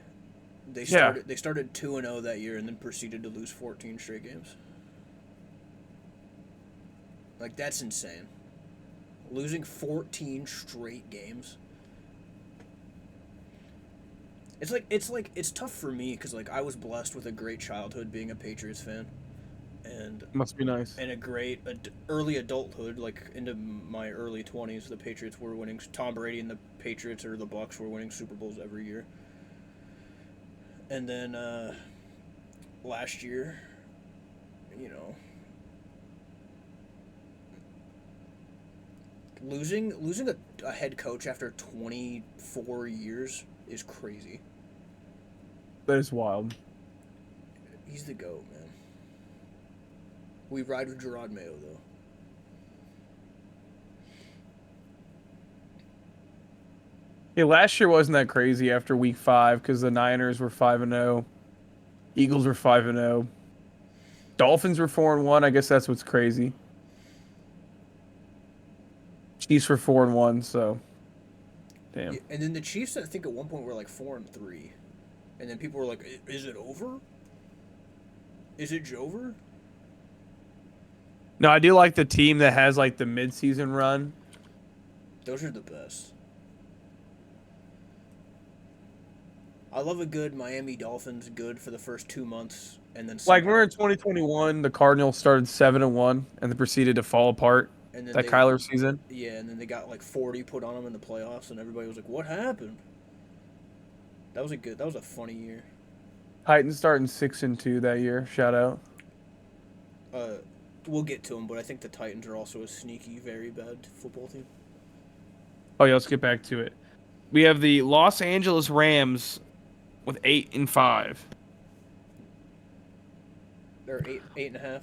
They Yeah. started 2-0 that year and then proceeded to lose 14 straight games. That's insane. Losing 14 straight games. It's tough for me because I was blessed with a great childhood being a Patriots fan, and Must be nice. a great early adulthood, into my early 20s. The Patriots were winning. Tom Brady and the Patriots or the Bucks were winning Super Bowls every year. And then last year, losing a head coach after 24 years is crazy. That is wild. He's the GOAT, man. We ride with Gerard Mayo, though. Yeah, last year wasn't that crazy after week 5 because the Niners were 5-0, Eagles were 5-0, Dolphins were 4-1. I guess that's what's crazy. Chiefs were 4-1, so damn. Yeah, and then the Chiefs, I think at one point were 4-3, and then people were like, "Is it over? Is it Jover?" No, I do like the team that has the mid-season run. Those are the best. I love a good Miami Dolphins good for the first 2 months, and then Remember in 2021, the Cardinals started 7-1 and then proceeded to fall apart. and then That Kyler season. Yeah, and then they got 40 put on them in the playoffs, and everybody was like, "What happened?" That was a funny year. Titans starting 6-2 that year. Shout out. We'll get to them, but I think the Titans are also a sneaky, very bad football team. Oh yeah, let's get back to it. We have the Los Angeles Rams with 8-5. They're 8.5.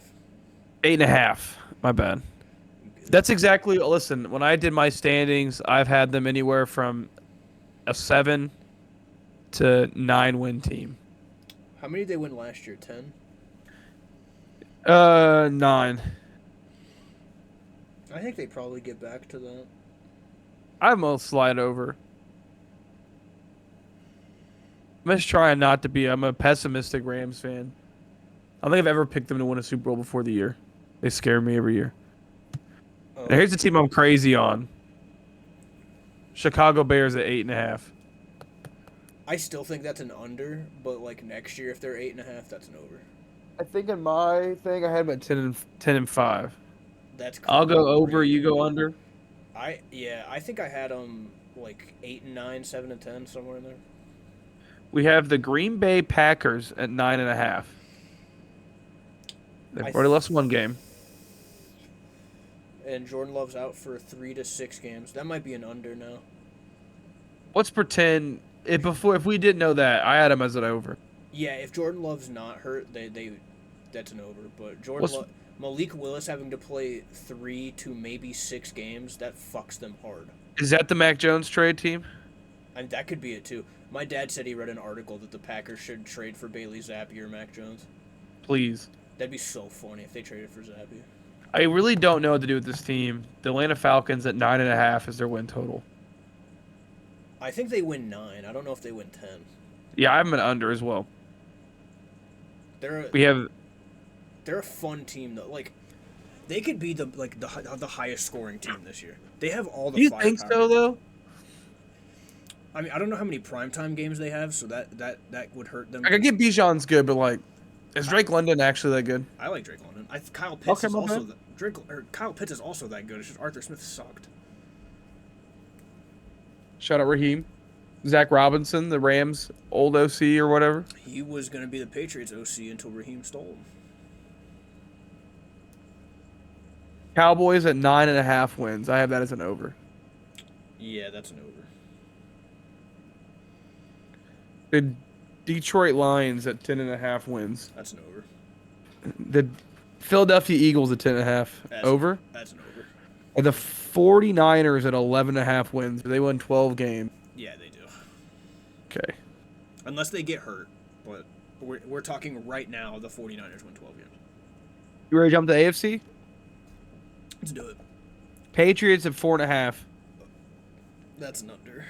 8.5. My bad. That's exactly. Listen, when I did my standings, I've had them anywhere from a 7 to 9 win team. How many did they win last year? 10? 9. I think they probably get back to that. I'm gonna slide over. I'm just trying not to be. I'm a pessimistic Rams fan. I don't think I've ever picked them to win a Super Bowl before the year. They scare me every year. Oh. Now here's the team I'm crazy on. Chicago Bears at 8.5. I still think that's an under, but next year if they're 8.5, that's an over. I think in my thing I had them at 10-5. That's. I'll go over. crazy. You go under. I think I had them 8-9, 7-10, somewhere in there. We have the Green Bay Packers at 9.5. They've already lost one game. And Jordan Love's out for 3 to 6 games. That might be an under now. Let's pretend if we didn't know that, I had him as an over. Yeah, if Jordan Love's not hurt, that's an over. But Malik Willis having to play 3 to maybe 6 games, that fucks them hard. Is that the Mac Jones trade team? And that could be it too. My dad said he read an article that the Packers should trade for Bailey Zappi or Mac Jones. Please. That'd be so funny if they traded for Zappi. I really don't know what to do with this team. The Atlanta Falcons at 9.5 is their win total. I think they win 9. I don't know if they win 10. Yeah, I'm an under as well. They're We have a fun team though. Like they could be the highest scoring team this year. They have all the. Do you firepower. think so though? I mean, I don't know how many primetime games they have, so that would hurt them. I could get Bijan's good, but like, is Drake London actually that good? I like Drake London. Kyle Pitts Okay, is my also bad. Kyle Pitts is also that good. It's just Arthur Smith sucked. Shout out Raheem. Zach Robinson, the Rams old OC or whatever. He was going to be the Patriots OC until Raheem stole him. Cowboys at 9.5 wins. I have that as an over. Yeah, that's an over. The Detroit Lions at 10.5 wins. That's an over. The Philadelphia Eagles at 10.5 over. That's an over. And the 49ers at 11.5 wins. They won 12 games. Yeah, they do. Okay. Unless they get hurt, but we're talking right now. The 49ers win 12 games. You ready to jump to AFC? Let's do it. Patriots at 4.5. That's an under.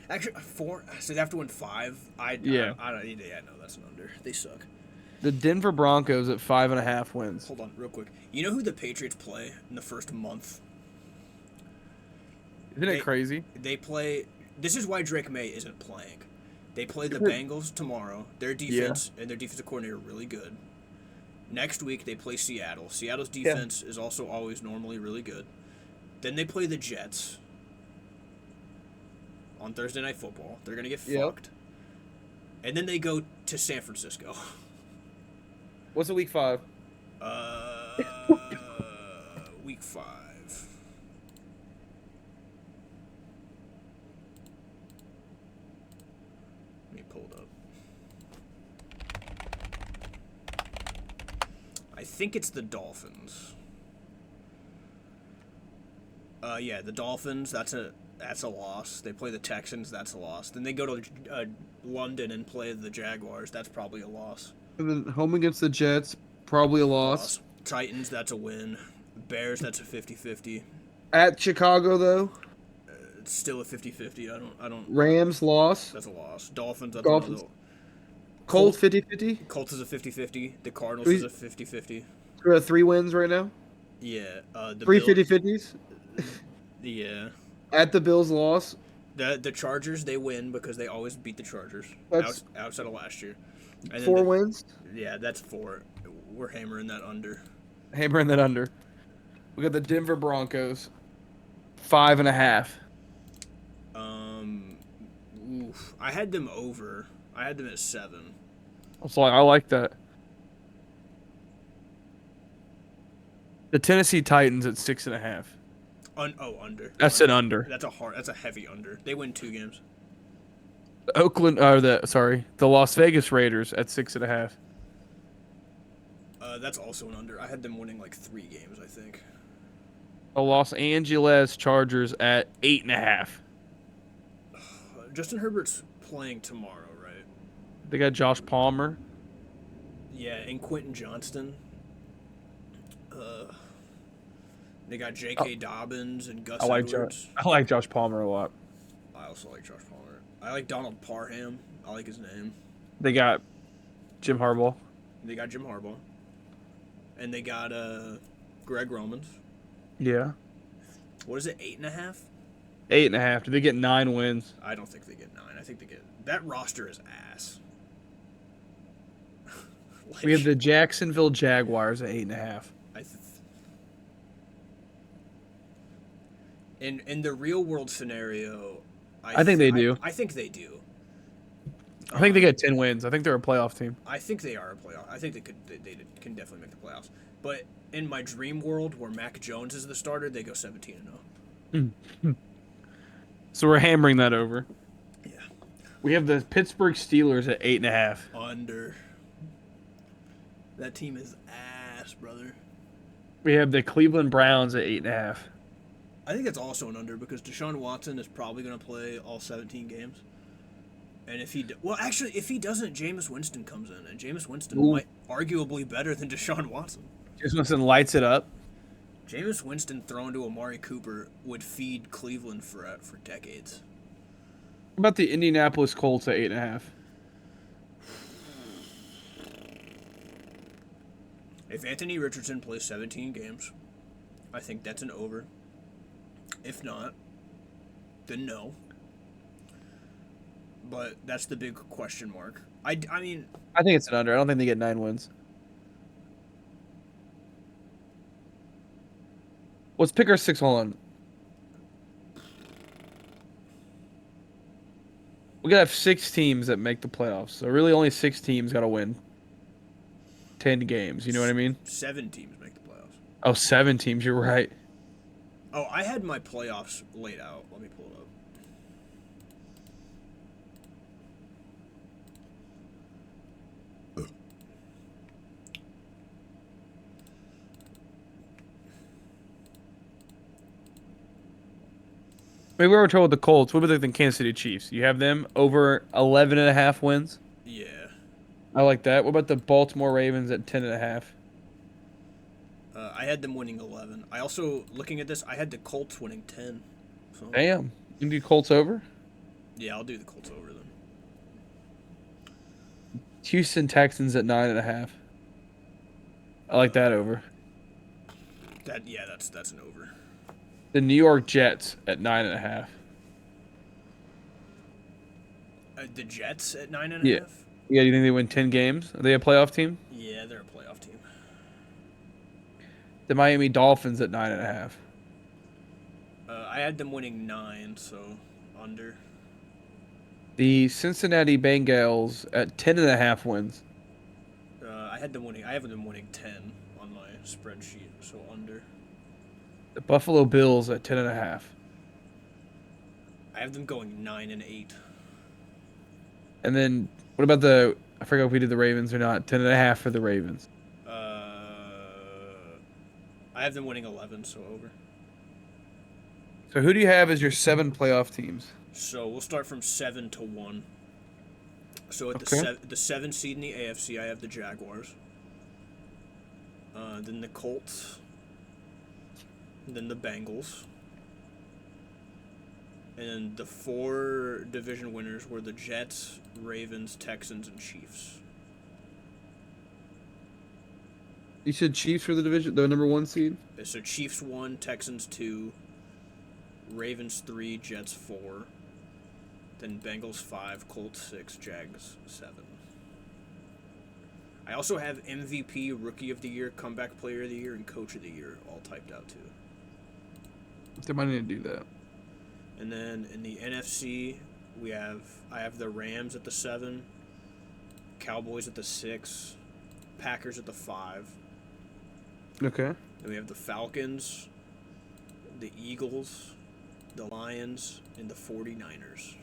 Actually, 4. So they have to win 5. I don't. Yeah, no, that's an under. They suck. The Denver Broncos at 5.5 wins. Hold on, real quick. You know who the Patriots play in the first month? Isn't it crazy? They play. This is why Drake May isn't playing. They play the Bengals tomorrow. Their defense and their defensive coordinator are really good. Next week they play Seattle. Seattle's defense is also always normally really good. Then they play the Jets on Thursday Night Football. They're gonna get fucked. And then they go to San Francisco. What's the week 5? Week 5. Let me pull it up. I think it's the Dolphins. Yeah, the Dolphins. That's a loss. They play the Texans. That's a loss. Then they go to London and play the Jaguars. That's probably a loss. And then home against the Jets, probably a loss. Titans, that's a win. Bears, that's a 50-50. At Chicago, though? It's still a 50-50. I don't. Rams, loss. That's a loss. Dolphins, that's Dolphins. another. Colts, 50-50? Colts is a 50-50. The Cardinals is a 50-50. We're at 3 wins right now? Yeah. The 3 50-50s? Yeah. At the Bills, loss. The Chargers, they win because they always beat the Chargers outside of last year. And 4 wins? Yeah, that's 4. We're hammering that under. Hammering that under. We got the Denver Broncos, 5.5. Oof. I had them over. I had them at 7. I like that. The Tennessee Titans at 6.5. Under. That's an under. That's a heavy under. They win 2 games. The Las Vegas Raiders at 6.5. That's also an under. I had them winning like 3 games, I think. The Los Angeles Chargers at 8.5. Justin Herbert's playing tomorrow, right? They got Josh Palmer. Yeah, and Quentin Johnston. They got J.K. Dobbins and Gus Edwards. I like Josh Palmer a lot. I also like Josh Palmer. I like Donald Parham. I like his name. They got Jim Harbaugh. And they got Greg Romans. Yeah. What is it, 8.5? 8.5. Did they get 9 wins? I don't think they get 9. I think they get... That roster is ass. We have the Jacksonville Jaguars at 8.5. In the real world scenario, I think they do. I think they do. I think they get 10 wins. I think they're a playoff team. I think they are a playoff. I think they can definitely make the playoffs. But in my dream world, where Mac Jones is the starter, they go 17-0. So we're hammering that over. Yeah. We have the Pittsburgh Steelers at 8.5. Under. That team is ass, brother. We have the Cleveland Browns at 8.5. I think that's also an under because Deshaun Watson is probably going to play all 17 games. And if he if he doesn't, Jameis Winston comes in, and Jameis Winston might arguably better than Deshaun Watson. Jameis Winston lights it up. Jameis Winston thrown to Amari Cooper would feed Cleveland for decades. What about the Indianapolis Colts at 8.5? If Anthony Richardson plays 17 games, I think that's an over. If not, then no. But that's the big question mark. I mean, I think it's an under. I don't think they get 9 wins. Let's pick our 6 on. We gotta have 6 teams that make the playoffs. So really, only 6 teams gotta win 10 games. You know what I mean? 7 teams make the playoffs. Oh, 7 teams. You're right. Oh, I had my playoffs laid out. Let me pull it up. Maybe we were told with the Colts. What about the Kansas City Chiefs? You have them over 11.5 wins. Yeah. I like that. What about the Baltimore Ravens at 10.5? I had them winning 11. I also, looking at this, I had the Colts winning 10. So, Damn. You do Colts over? yeah, I'll do the Colts over them. Houston Texans at 9.5. I like that over. That's an over. The New York Jets at 9.5. The Jets at 9.5? Yeah. Yeah, do you think they win 10 games? Are they a playoff team? Yeah, they're a playoff team. The Miami Dolphins at 9.5. I had them winning 9, so under. The Cincinnati Bengals at 10.5 wins. I have them winning 10 on my spreadsheet, so under. The Buffalo Bills at 10.5. I have them going 9 and 8. And then what about I forgot if we did the Ravens or not. 10.5 for the Ravens. I have them winning 11, so over. So who do you have as your 7 playoff teams? So we'll start from 7 to 1. So at the 7 seed in the AFC, I have the Jaguars. Then the Colts. Then the Bengals. And the 4 division winners were the Jets, Ravens, Texans, and Chiefs. You said Chiefs for the division, the number 1 seed? So Chiefs 1, Texans 2, Ravens 3, Jets 4, then Bengals 5, Colts 6, Jags 7. I also have MVP, Rookie of the Year, Comeback Player of the Year, and Coach of the Year all typed out too. They might need to do that. And then in the NFC, I have the Rams at the 7, Cowboys at the 6, Packers at the 5. Okay. Then we have the Falcons, the Eagles, the Lions, and the 49ers.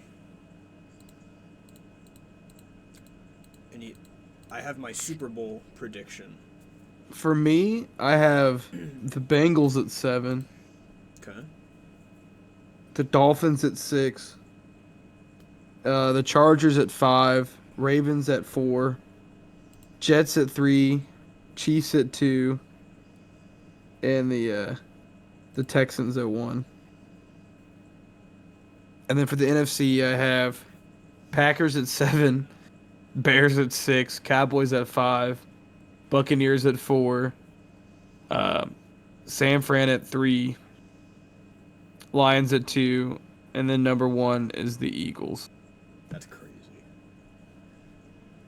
And I have my Super Bowl prediction. For me, I have the Bengals at 7. Okay. The Dolphins at 6. The Chargers at 5. Ravens at 4. Jets at 3. Chiefs at 2. And the Texans at 1. And then for the NFC, I have Packers at 7. Bears at 6. Cowboys at 5. Buccaneers at 4. San Fran at 3. Lions at 2, and then number 1 is the Eagles. That's crazy.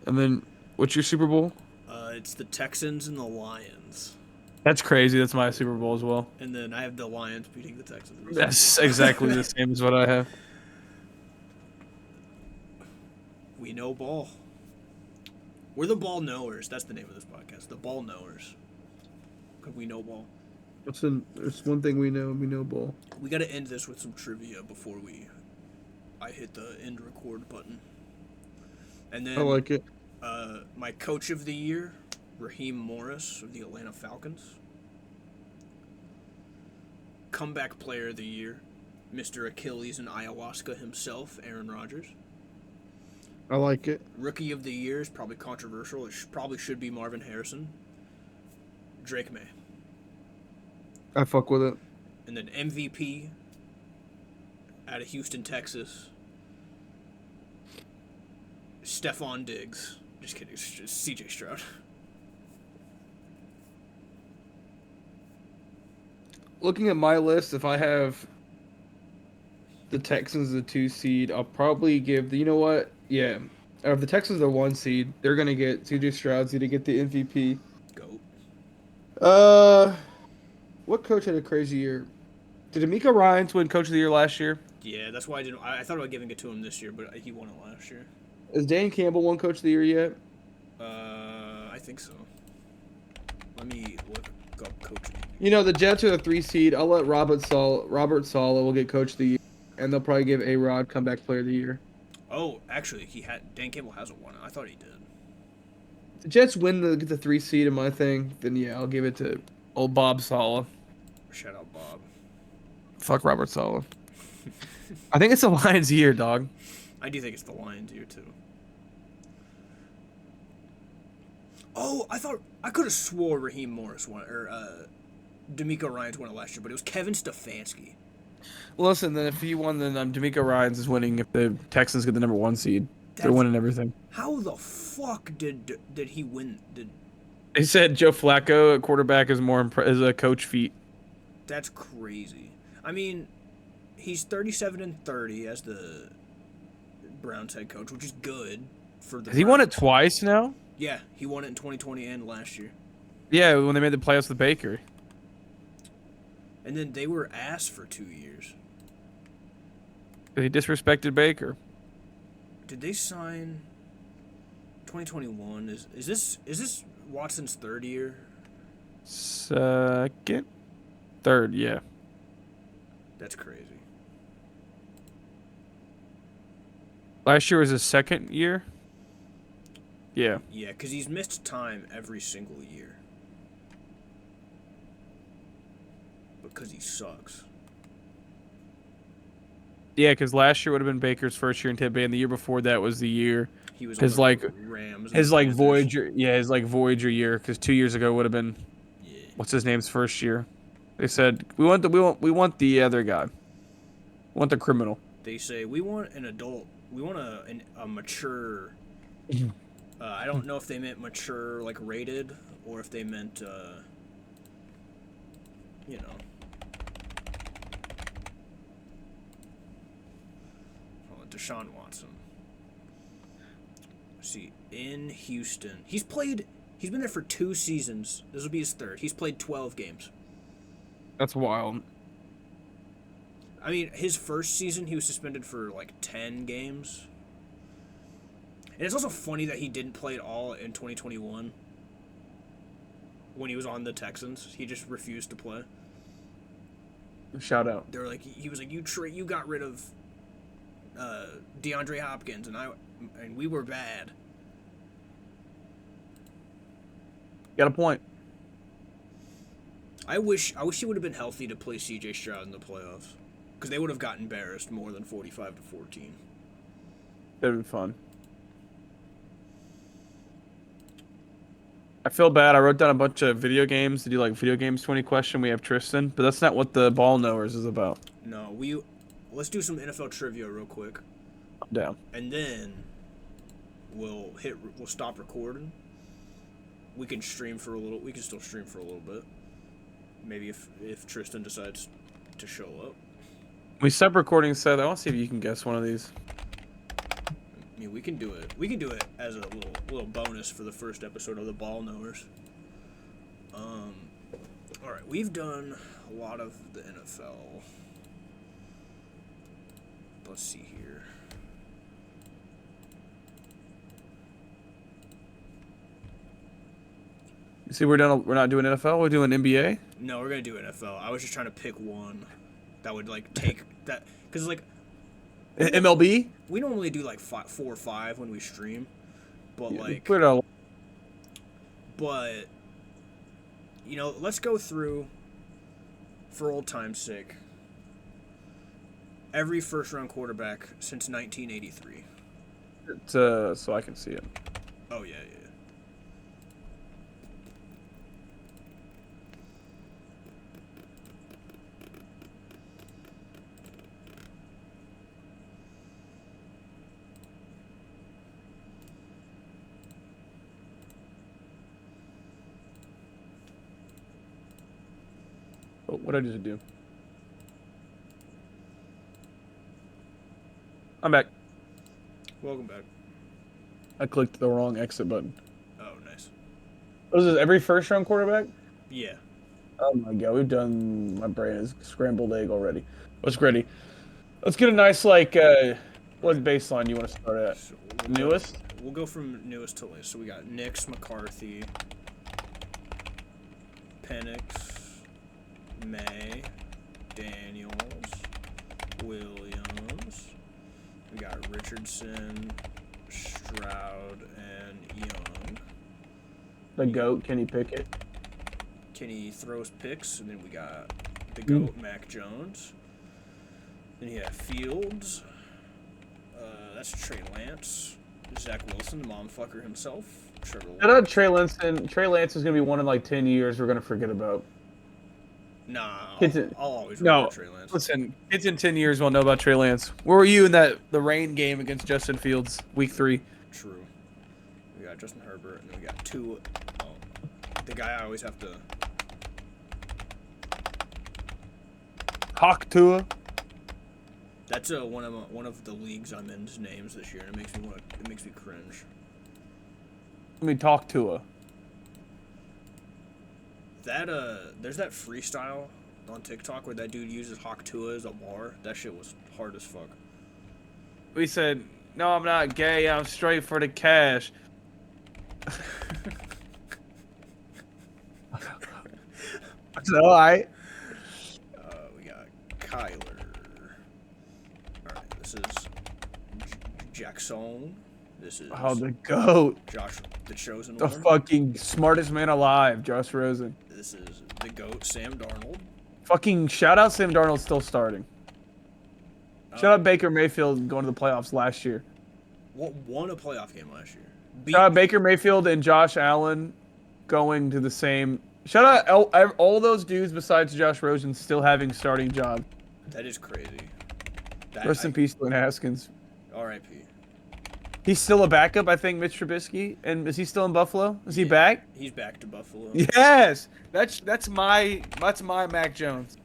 And then, what's your Super Bowl? It's the Texans and the Lions. That's crazy. That's my Super Bowl as well. And then I have the Lions beating the Texans. That's exactly the same as what I have. We know ball. We're the ball knowers. That's the name of this podcast. The ball knowers. Because we know ball. It's one thing we know. We know ball. We got to end this with some trivia before I hit the end record button. And then I like it. My coach of the year, Raheem Morris of the Atlanta Falcons. Comeback player of the year, Mr. Achilles and Ayahuasca himself, Aaron Rodgers. I like it. Rookie of the year is probably controversial. Probably should be Marvin Harrison. Drake May. I fuck with it. And then MVP out of Houston, Texas. Stephon Diggs. Just kidding. It's just CJ Stroud. Looking at my list, if I have the Texans the 2 seed, I'll probably give the. You know what? Yeah. If the Texans are 1 seed, they're gonna get CJ Stroud's gonna get the MVP. Goat. What coach had a crazy year? Did D'Amico Ryans win Coach of the Year last year? Yeah, that's why I didn't. I thought about giving it to him this year, but he won it last year. Has Dan Campbell won Coach of the Year yet? I think so. Let me look up coaching. You know, the Jets are the 3 seed. I'll let Robert Saleh will get Coach of the Year, and they'll probably give A-Rod Comeback Player of the Year. Oh, actually, Dan Campbell hasn't won it. I thought he did. If the Jets win the 3 seed in my thing, then yeah, I'll give it to old Bob Saleh. Shout out Bob. Fuck Robert Saleh. I think it's the Lions' year, dog. I do think it's the Lions' year too. Oh, I could have swore Raheem Morris won, or D'Amico Ryans won it last year, but it was Kevin Stefanski. Well, listen, then if he won, then D'Amico Ryans is winning if the Texans get the number 1 seed. They're winning everything. How the fuck did he win? They said Joe Flacco at quarterback is more is a coach feat. That's crazy. I mean, he's 37-30 as the Browns head coach, which is good for the. Has he won it twice now? Yeah, he won it in 2020 and last year. Yeah, when they made the playoffs with Baker. And then they were ass for 2 years. He disrespected Baker. Did they sign 2021? Is this Watson's 3rd year? Second? 3rd, yeah. That's crazy. Last year was his 2nd year? Yeah. Yeah, because he's missed time every single year. Because he sucks. Yeah, because last year would have been Baker's first year in Tampa Bay, and the year before that was the year he was his on the Rams. His Voyager, his Voyager year. Because 2 years ago would have been, what's his name's first year? They said we want the other guy. We want the criminal. They say we want an adult. We want a mature. I don't know if they meant mature like rated or if they meant you know. Deshaun Watson. Let's see, in Houston. He's been there for 2 seasons. This will be his 3rd. He's played 12 games. That's wild. I mean, his first season, he was suspended for like 10 games. And it's also funny that he didn't play at all in 2021 when he was on the Texans. He just refused to play. Shout out. They were like, he was like, you got rid of DeAndre Hopkins, and we were bad. Got a point. I wish he would have been healthy to play CJ Stroud in the playoffs, because they would have got embarrassed more than 45-14. That'd have been fun. I feel bad. I wrote down a bunch of video games to do like video games 20 question. We have Tristan, but that's not what the Ball Knowers is about. No, let's do some NFL trivia real quick. I'm down. And then we'll stop recording. We can still stream for a little bit. Maybe if Tristan decides to show up. We stop recording, Seth. I want to see if you can guess one of these. I mean, we can do it. We can do it as a little bonus for the first episode of the Ball Knowers. All right, we've done a lot of the NFL. Let's see here. You see, we're not doing NFL. We're doing NBA. No, we're gonna do NFL. I was just trying to pick one that would like take that because like MLB. We normally do like 4 or 5 when we stream, but but you know, let's go through for old time's sake. Every first-round quarterback since 1983. So I can see it. Oh, yeah. Oh, what did I just do? I'm back. Welcome back. I clicked the wrong exit button. Oh, nice. Was this every first round quarterback? Yeah. Oh my god, we've done. My brain is scrambled egg already. What's gritty? Let's get a nice what baseline you want to start at? So Newest? We'll go from newest to least. So we got Nix, McCarthy, Penix, May, Daniels, Williams. We got Richardson, Stroud, and Young. The GOAT, Kenny Pickett. Kenny throws picks, and then we got the GOAT, Mac Jones. Then you have Fields. That's Trey Lance. Zach Wilson, the momfucker himself. Trevor Shout out Trey Lance. Trey Lance is going to be one in like 10 years we're going to forget about. Nah, Kids I'll always no, remember Trey Lance. Listen, kids in 10 years will know about Trey Lance. Where were you in the rain game against Justin Fields, week 3? True. We got Justin Herbert, and then we got two. The guy I always have to. Hawk Tua. That's one of the leagues I'm in's names this year, and it makes me cringe. Let me talk Tua. There's that freestyle on TikTok where that dude uses Hawk Tua as a bar. That shit was hard as fuck. We said, no, I'm not gay. I'm straight for the cash. All right. We got Kyler. Alright, this is Jackson. This is The GOAT. Josh, the chosen The one. fucking smartest man alive, Josh Rosen. This is the GOAT, Sam Darnold. Fucking shout out Sam Darnold still starting. Shout out Baker Mayfield going to the playoffs last year. Won a playoff game last year. Shout out Baker Mayfield and Josh Allen going to the same. Shout out all those dudes besides Josh Rosen still having starting jobs. That is crazy. Rest in peace, Dwayne Haskins. R.I.P. He's still a backup, I think, Mitch Trubisky. And is he still in Buffalo? Is he back? He's back to Buffalo. Yes, that's my Mac Jones.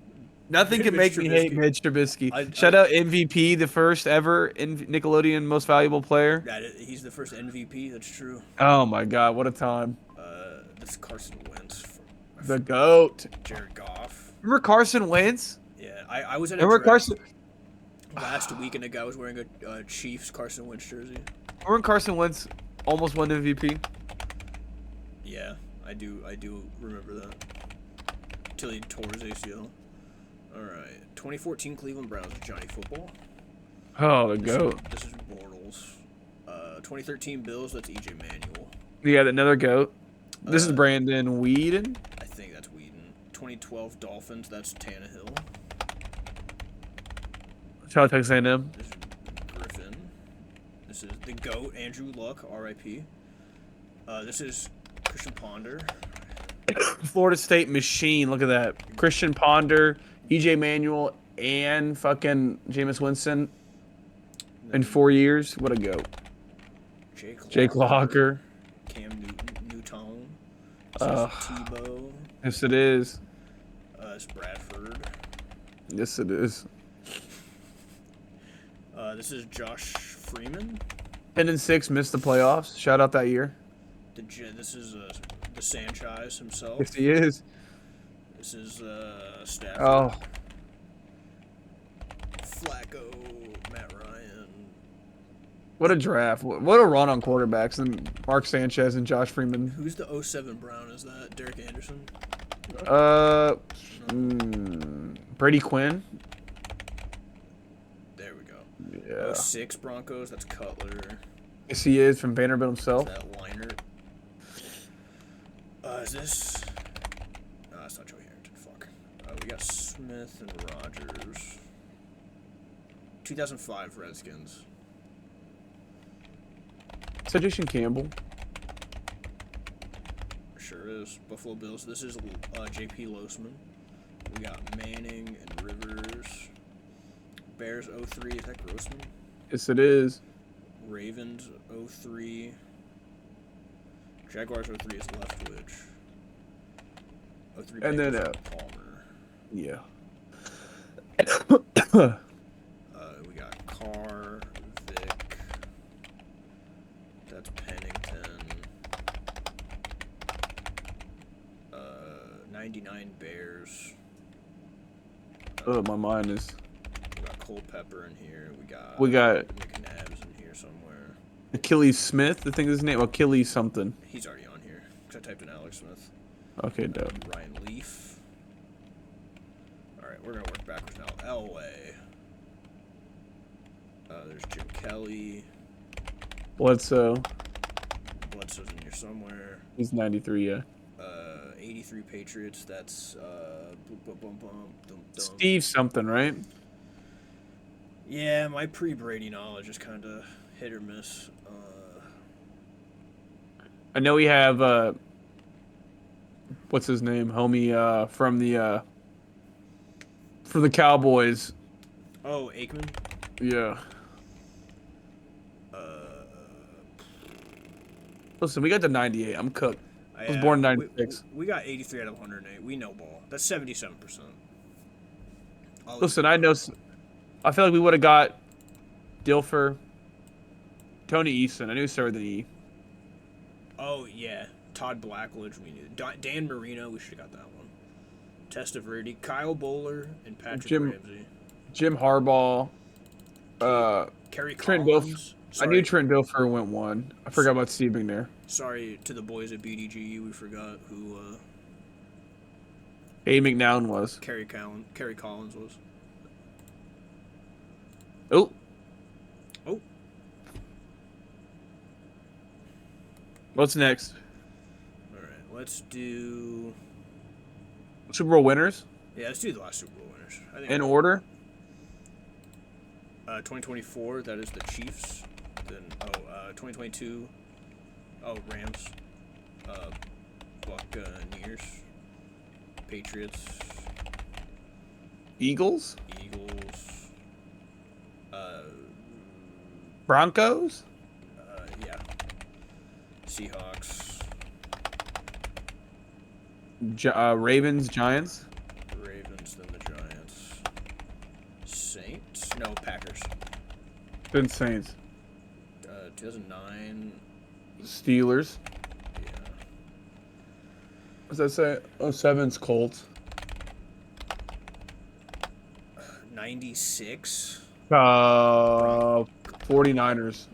Nothing can make me hate Mitch Trubisky. Shout out MVP, the first ever Nickelodeon Most Valuable Player. He's the first MVP. That's true. Oh my God, what a time! That's Carson Wentz. The GOAT. Jared Goff. Remember Carson Wentz? Yeah, I was at a Remember draft Carson? last week, and a guy was wearing a Chiefs Carson Wentz jersey. Remember Carson Wentz almost won MVP? Yeah, I do remember that. Till he tore his ACL. Alright. 2014 Cleveland Browns, Johnny Football. Oh, the GOAT. This is Bortles. 2013 Bills, that's EJ Manuel. Yeah, another GOAT. This is Brandon Weeden. I think that's Whedon. 2012 Dolphins, that's Tannehill. Shout out Texas A&M. This is Griffin. This is the GOAT, Andrew Luck, R.I.P. This is Christian Ponder. Florida State machine. Look at that. Christian Ponder, EJ Manuel, and fucking Jameis Winston in 4 years. What a GOAT. Jake Locker. Cam Newton. Tebow. Yes, it is. It's Bradford. Yes, it is. This is Josh Freeman. 10-6, missed the playoffs. Shout out that year. This is the Sanchez himself. Yes, he is. This is Stafford. Oh, Flacco, Matt Ryan. what a draft. What a run on quarterbacks. And Mark Sanchez and Josh Freeman. Who's the 07 Brown? Is that Derek Anderson? Brady Quinn. There we go. Yeah. 06 Broncos, that's Cutler. Yes, he is from Vanderbilt himself. Is that Leinert? Is this? No, that's not Joey Harrington. Fuck. We got Smith and Rogers. 2005 Redskins. Is that Jason Campbell? Sure is. Buffalo Bills. This is J.P. Losman. We got Manning and Rivers. Bears 03. Is that Grossman? Yes, it is. Ravens 03. Jaguars 03 is Leftwich. 03 And then, Bengals, Palmer. Yeah. We got Carr, Vic. That's Pennington. 99 Bears. Oh, my mind is. We got Culpepper in here. We got McNabb's in here somewhere. Achilles Smith. I think is his name. Achilles something. He's already on here. Because I typed in Alex Smith. Okay, dope. Ryan Leaf. Alright, we're going to work backwards now. Elway. There's Jim Kelly. Bledsoe. Bledsoe's in here somewhere. He's 93. Yeah. 83 Patriots. That's Steve something, right? Yeah, my pre-Brady knowledge is kind of hit or miss. I know we have what's his name, homie, from the Cowboys. Oh, Aikman. Yeah. Listen, we got the 98. I'm cooked. I was born in 96. We got 83 out of 108. We know ball. That's 77%. Listen, I know. I feel like we would have got Dilfer, Tony Eason. I knew he started with an E. Oh, yeah. Todd Blackledge, we knew. Dan Marino, we should have got that one. Testaverde, Kyle Bowler, and Patrick Ramsey. Jim Harbaugh. Kerry Trent Collins. I knew Trent Dilfer went one. I forgot about Steve McNair. Sorry to the boys at BDGU, we forgot who A. McNown was. Kerry Collins was. Oh. What's next? All right, let's do Super Bowl winners. Yeah, let's do the last Super Bowl winners. I think in order. 2024, that is the Chiefs. Then 2022. Rams. Buccaneers. Patriots. Eagles. Broncos. Broncos. Yeah. Seahawks. Ravens. Giants. Ravens, then the Giants. Saints? No, Packers. Then Saints. 2009. Steelers. Yeah. What does that say? 07's Colts. 96. 49ers.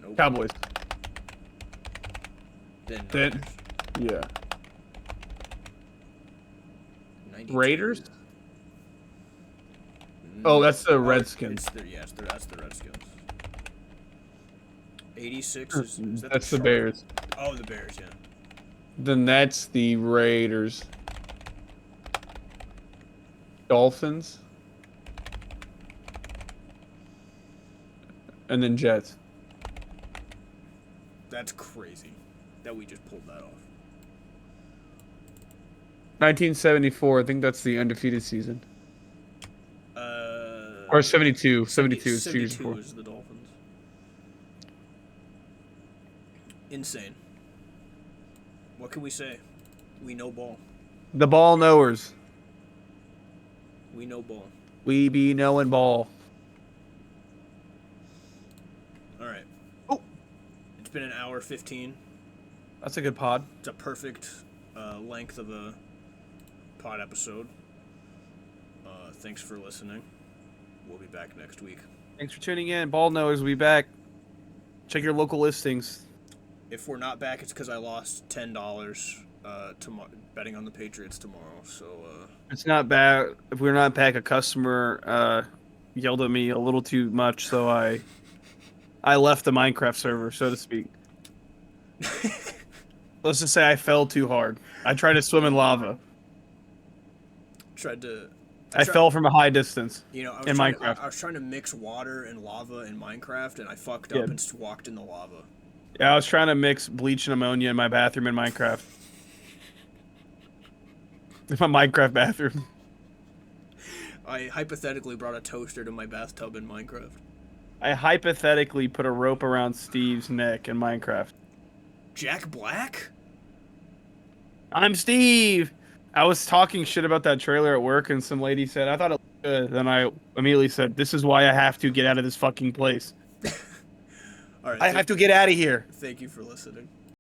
Nope. Cowboys. Then yeah. 92. Raiders. Oh, that's the Redskins. That's the Redskins. 86 is that that's the Bears. Oh, the Bears, yeah. Then that's the Raiders. Dolphins. And then Jets. That's crazy that we just pulled that off. 1974, I think that's the undefeated season. Or 72. 72 is 72 is the Dolphins. Insane. What can we say? We know ball. The ball knowers. We know ball. We be knowing ball. All right. Oh. It's been an hour 15. That's a good pod. It's a perfect length of a pod episode. Thanks for listening. We'll be back next week. Thanks for tuning in. Ball knowers will be back. Check your local listings. If we're not back, it's because I lost $10 betting on the Patriots tomorrow. So it's not bad. If we're not back, a customer yelled at me a little too much, so I left the Minecraft server, so to speak. Let's just say I fell too hard. I tried to swim in lava. I fell from a high distance. You know, Minecraft. I was trying to mix water and lava in Minecraft, and I fucked up and walked in the lava. Yeah, I was trying to mix bleach and ammonia in my bathroom in Minecraft. In my Minecraft bathroom. I hypothetically brought a toaster to my bathtub in Minecraft. I hypothetically put a rope around Steve's neck in Minecraft. Jack Black? I'm Steve! I was talking shit about that trailer at work, and some lady said, I thought it looked good. Then I immediately said, this is why I have to get out of this fucking place. All right. I have to get out of here. Thank you for listening.